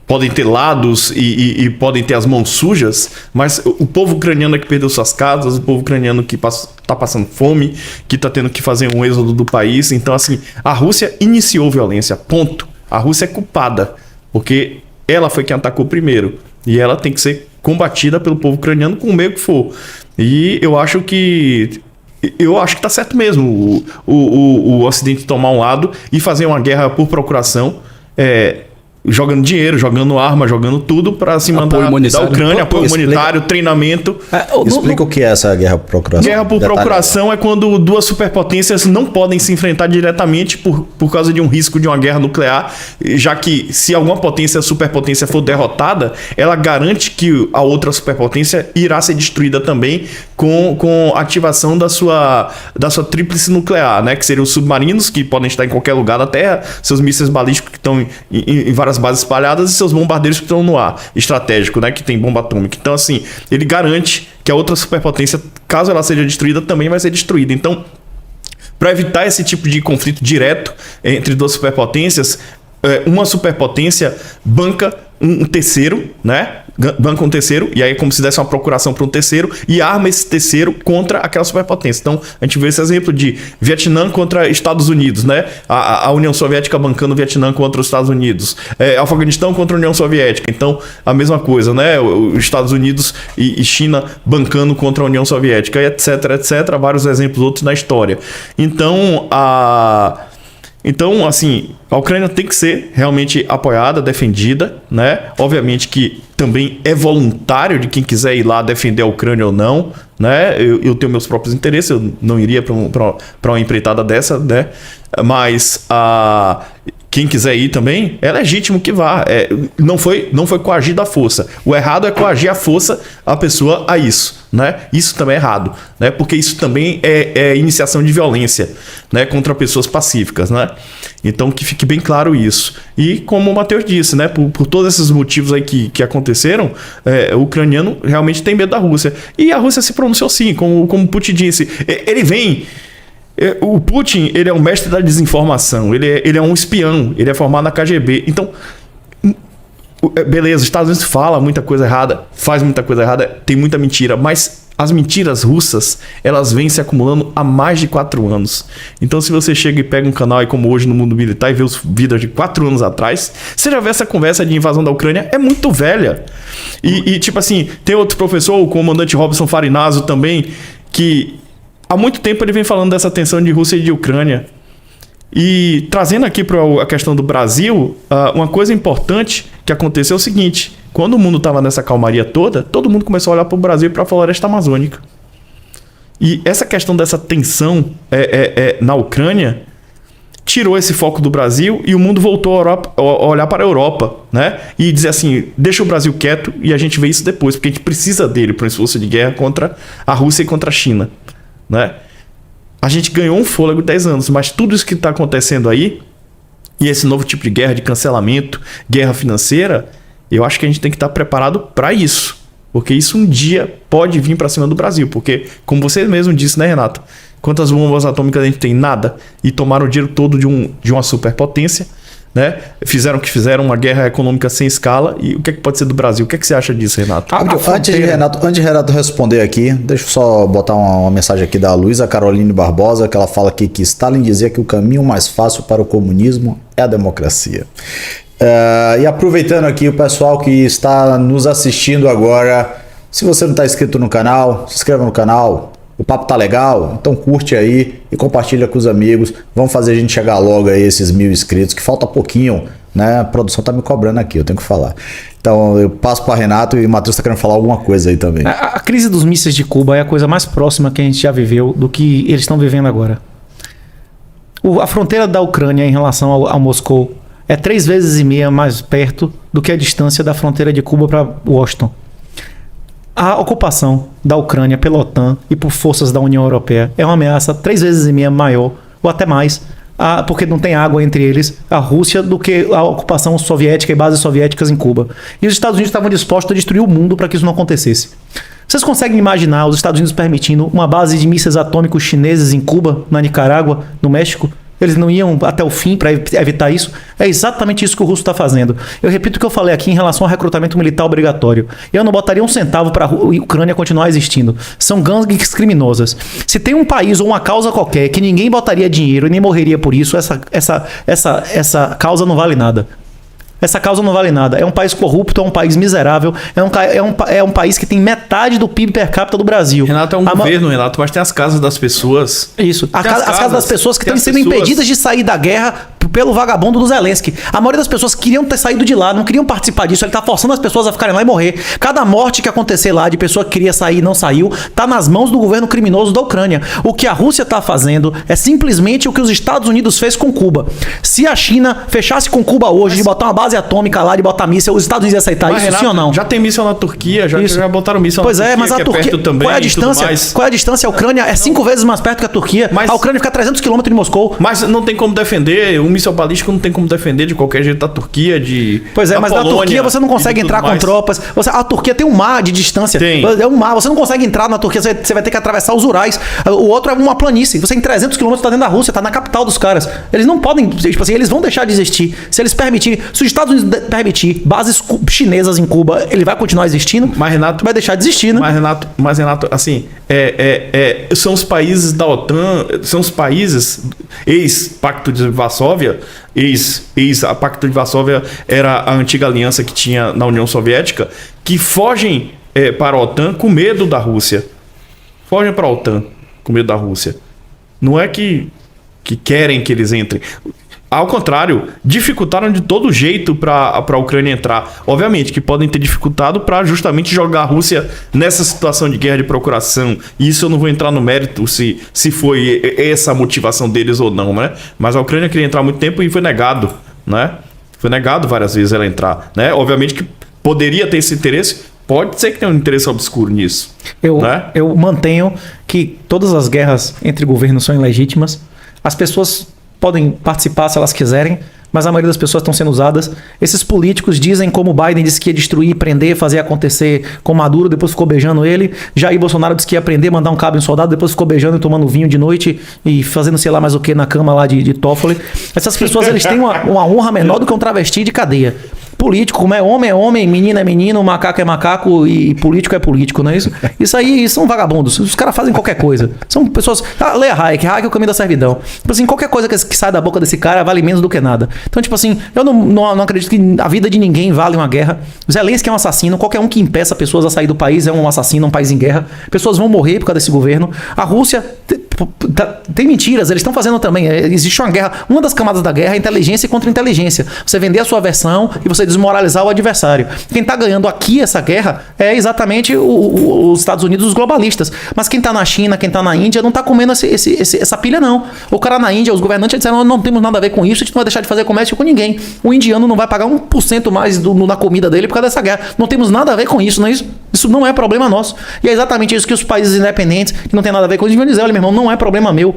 podem ter lados e podem ter as mãos sujas, mas o povo ucraniano é que perdeu suas casas, o povo ucraniano que está passando fome, que está tendo que fazer um êxodo do país. Então, assim, a Rússia iniciou violência, ponto. A Rússia é culpada, porque ela foi quem atacou primeiro, e ela tem que ser combatida pelo povo ucraniano com o meio que for. E eu acho que tá certo mesmo o Ocidente tomar um lado e fazer uma guerra por procuração, jogando dinheiro, jogando arma, jogando tudo para se mandar da Ucrânia, apoio humanitário, treinamento. Explica o que é essa guerra por procuração. Guerra por procuração é quando duas superpotências não podem se enfrentar diretamente por causa de um risco de uma guerra nuclear, já que se alguma superpotência for derrotada, ela garante que a outra superpotência irá ser destruída também com a ativação da sua tríplice nuclear, né? Que seriam os submarinos, que podem estar em qualquer lugar da Terra, seus mísseis balísticos que estão em várias bases espalhadas e seus bombardeiros que estão no ar, estratégico, né? Que tem bomba atômica. Então, assim, ele garante que a outra superpotência, caso ela seja destruída, também vai ser destruída. Então, para evitar esse tipo de conflito direto entre duas superpotências, uma superpotência banca um terceiro, né? Banca um terceiro, e aí é como se desse uma procuração para um terceiro e arma esse terceiro contra aquela superpotência. Então, a gente vê esse exemplo de Vietnã contra Estados Unidos, né? A União Soviética bancando o Vietnã contra os Estados Unidos. Afeganistão contra a União Soviética. Então, a mesma coisa, né? Os Estados Unidos e China bancando contra a União Soviética, etc, etc. Vários exemplos outros na história. Então, assim, a Ucrânia tem que ser realmente apoiada, defendida, né? Obviamente que também é voluntário de quem quiser ir lá defender a Ucrânia ou não, né? Eu tenho meus próprios interesses, eu não iria para uma empreitada dessa, né? Mas quem quiser ir também, é legítimo que vá. Não foi coagida à força. O errado é coagir à força a pessoa a isso, né? Isso também é errado, né? Porque isso também é iniciação de violência, né? Contra pessoas pacíficas, né? Então que fique bem claro isso. E como o Matheus disse, né? Por todos esses motivos aí que aconteceram, o ucraniano realmente tem medo da Rússia. E a Rússia se pronunciou sim, como Putin disse. Ele vem... O Putin, ele é um mestre da desinformação, ele é um espião, ele é formado na KGB. Então, beleza, os Estados Unidos fala muita coisa errada, faz muita coisa errada, tem muita mentira, mas as mentiras russas, elas vêm se acumulando há mais de 4 anos. Então, se você chega e pega um canal aí como Hoje no Mundo Militar e vê os vídeos de 4 anos atrás, você já vê essa conversa de invasão da Ucrânia, é muito velha. E tipo assim, tem outro professor, o comandante Robson Farinazzo também, que há muito tempo ele vem falando dessa tensão de Rússia e de Ucrânia. E trazendo aqui para a questão do Brasil, uma coisa importante que aconteceu é o seguinte: quando o mundo estava nessa calmaria toda, todo mundo começou a olhar para o Brasil e para a floresta amazônica. E essa questão dessa tensão na Ucrânia tirou esse foco do Brasil e o mundo voltou a olhar para a Europa, né? E dizer assim, deixa o Brasil quieto e a gente vê isso depois, porque a gente precisa dele para um esforço de guerra contra a Rússia e contra a China, né? A gente ganhou um fôlego de 10 anos, mas tudo isso que está acontecendo aí, e esse novo tipo de guerra, de cancelamento, guerra financeira, eu acho que a gente tem que estar preparado para isso. Porque isso um dia pode vir para cima do Brasil. Porque, como você mesmo disse, né, Renato? Quantas bombas atômicas a gente tem? Nada. E tomaram o dinheiro todo de uma superpotência, né? Fizeram o que fizeram, uma guerra econômica sem escala. E o que é que pode ser do Brasil? O que é que você acha disso, Renato? Antes de Renato responder aqui, deixa eu só botar uma mensagem aqui da Luísa Caroline Barbosa, que ela fala aqui que Stalin dizia que o caminho mais fácil para o comunismo é a democracia. E aproveitando aqui o pessoal que está nos assistindo agora, se você não está inscrito no canal, se inscreva no canal. O papo tá legal, então curte aí e compartilha com os amigos. Vamos fazer a gente chegar logo a esses 1000 inscritos, que falta pouquinho, né? A produção tá me cobrando aqui, eu tenho que falar. Então eu passo para Renato e o Matheus tá querendo falar alguma coisa aí também. A crise dos mísseis de Cuba é a coisa mais próxima que a gente já viveu do que eles estão vivendo agora. A fronteira da Ucrânia em relação ao Moscou é 3,5 vezes mais perto do que a distância da fronteira de Cuba para Washington. A ocupação da Ucrânia pela OTAN e por forças da União Europeia é uma ameaça 3,5 vezes maior, ou até mais, porque não tem água entre eles, a Rússia, do que a ocupação soviética e bases soviéticas em Cuba. E os Estados Unidos estavam dispostos a destruir o mundo para que isso não acontecesse. Vocês conseguem imaginar os Estados Unidos permitindo uma base de mísseis atômicos chineses em Cuba, na Nicarágua, no México? Eles não iam até o fim para evitar isso? É exatamente isso que o russo está fazendo. Eu repito o que eu falei aqui em relação ao recrutamento militar obrigatório. Eu não botaria um centavo para a Ucrânia continuar existindo. São gangues criminosas. Se tem um país ou uma causa qualquer que ninguém botaria dinheiro e nem morreria por isso, essa causa não vale nada. Essa causa não vale nada. É um país corrupto, é um país miserável, é um país que tem metade do PIB per capita do Brasil. Renato, é um governo, Renato, mas tem as casas das pessoas. Isso. As casas das pessoas que estão sendo impedidas de sair da guerra pelo vagabundo do Zelensky. A maioria das pessoas queriam ter saído de lá, não queriam participar disso. Ele está forçando as pessoas a ficarem lá e morrer. Cada morte que acontecer lá de pessoa que queria sair e não saiu, está nas mãos do governo criminoso da Ucrânia. O que a Rússia está fazendo é simplesmente o que os Estados Unidos fez com Cuba. Se a China fechasse com Cuba hoje, de botar uma base atômica lá, de botar míssil, os Estados Unidos iam aceitar isso, Renato, sim ou não? Já tem míssil na Turquia, já botaram míssil na Turquia. Pois é, mas a Turquia, também, qual é a distância? Qual é a distância? A Ucrânia é 5 vezes mais perto que a Turquia. Mas a Ucrânia fica a 300 km de Moscou. Mas não tem como defender, um míssil balístico não tem como defender de qualquer jeito da Turquia, Pois é, mas Polônia, na Turquia você não consegue entrar com tropas. A Turquia tem um mar de distância. Tem. É um mar, você não consegue entrar na Turquia, você vai ter que atravessar os Urais. O outro é uma planície. Você em 300 km tá dentro da Rússia, tá na capital dos caras. Eles não podem, tipo assim, eles vão deixar de existir. Se eles permitirem, se os Estados Unidos permitir bases chinesas em Cuba, ele vai continuar existindo. Mas Renato, vai deixar de existir, né? Mas Renato, assim, são os países da OTAN, são os países ex-Pacto de Varsóvia, a Pacto de Varsóvia era a antiga aliança que tinha na União Soviética, que fogem para a OTAN com medo da Rússia. Fogem para a OTAN com medo da Rússia. Não é que querem que eles entrem. Ao contrário, dificultaram de todo jeito para a Ucrânia entrar. Obviamente que podem ter dificultado para justamente jogar a Rússia nessa situação de guerra de procuração. E isso eu não vou entrar no mérito se foi essa a motivação deles ou não, né? Mas a Ucrânia queria entrar há muito tempo e foi negado, né? Foi negado várias vezes ela entrar, né? Obviamente que poderia ter esse interesse. Pode ser que tenha um interesse obscuro nisso. Eu mantenho que todas as guerras entre governos são ilegítimas. As pessoas podem participar se elas quiserem, mas a maioria das pessoas estão sendo usadas. Esses políticos dizem, como o Biden disse que ia destruir, prender, fazer acontecer com Maduro, depois ficou beijando ele. Jair Bolsonaro disse que ia prender, mandar um cabo em soldado, depois ficou beijando e tomando vinho de noite e fazendo sei lá mais o que na cama lá de Toffoli. Essas pessoas, eles têm uma honra menor do que um travesti de cadeia. Político, como é homem, menino é menino, macaco é macaco e político é político, não é isso? Isso aí são vagabundos. Os caras fazem qualquer coisa. São pessoas... Leia Hayek é o caminho da servidão. Tipo assim, qualquer coisa que sai da boca desse cara vale menos do que nada. Então, tipo assim, eu não acredito que a vida de ninguém vale uma guerra. Zelensky é um assassino. Qualquer um que impeça pessoas a sair do país é um assassino, um país em guerra. Pessoas vão morrer por causa desse governo. A Rússia Tem mentiras, eles estão fazendo também. Existe uma guerra. Uma das camadas da guerra é inteligência contra inteligência. Você vender a sua versão e você desmoralizar o adversário. Quem está ganhando aqui essa guerra é exatamente os Estados Unidos, os globalistas. Mas quem está na China, quem está na Índia, não está comendo essa pilha, não. O cara na Índia, os governantes disseram: não temos nada a ver com isso, a gente não vai deixar de fazer comércio com ninguém. O indiano não vai pagar 1% mais na comida dele por causa dessa guerra. Não temos nada a ver com isso, não é isso? Isso não é problema nosso. E é exatamente isso que os países independentes, que não tem nada a ver com isso, vão dizer: olha, meu irmão, não é problema meu.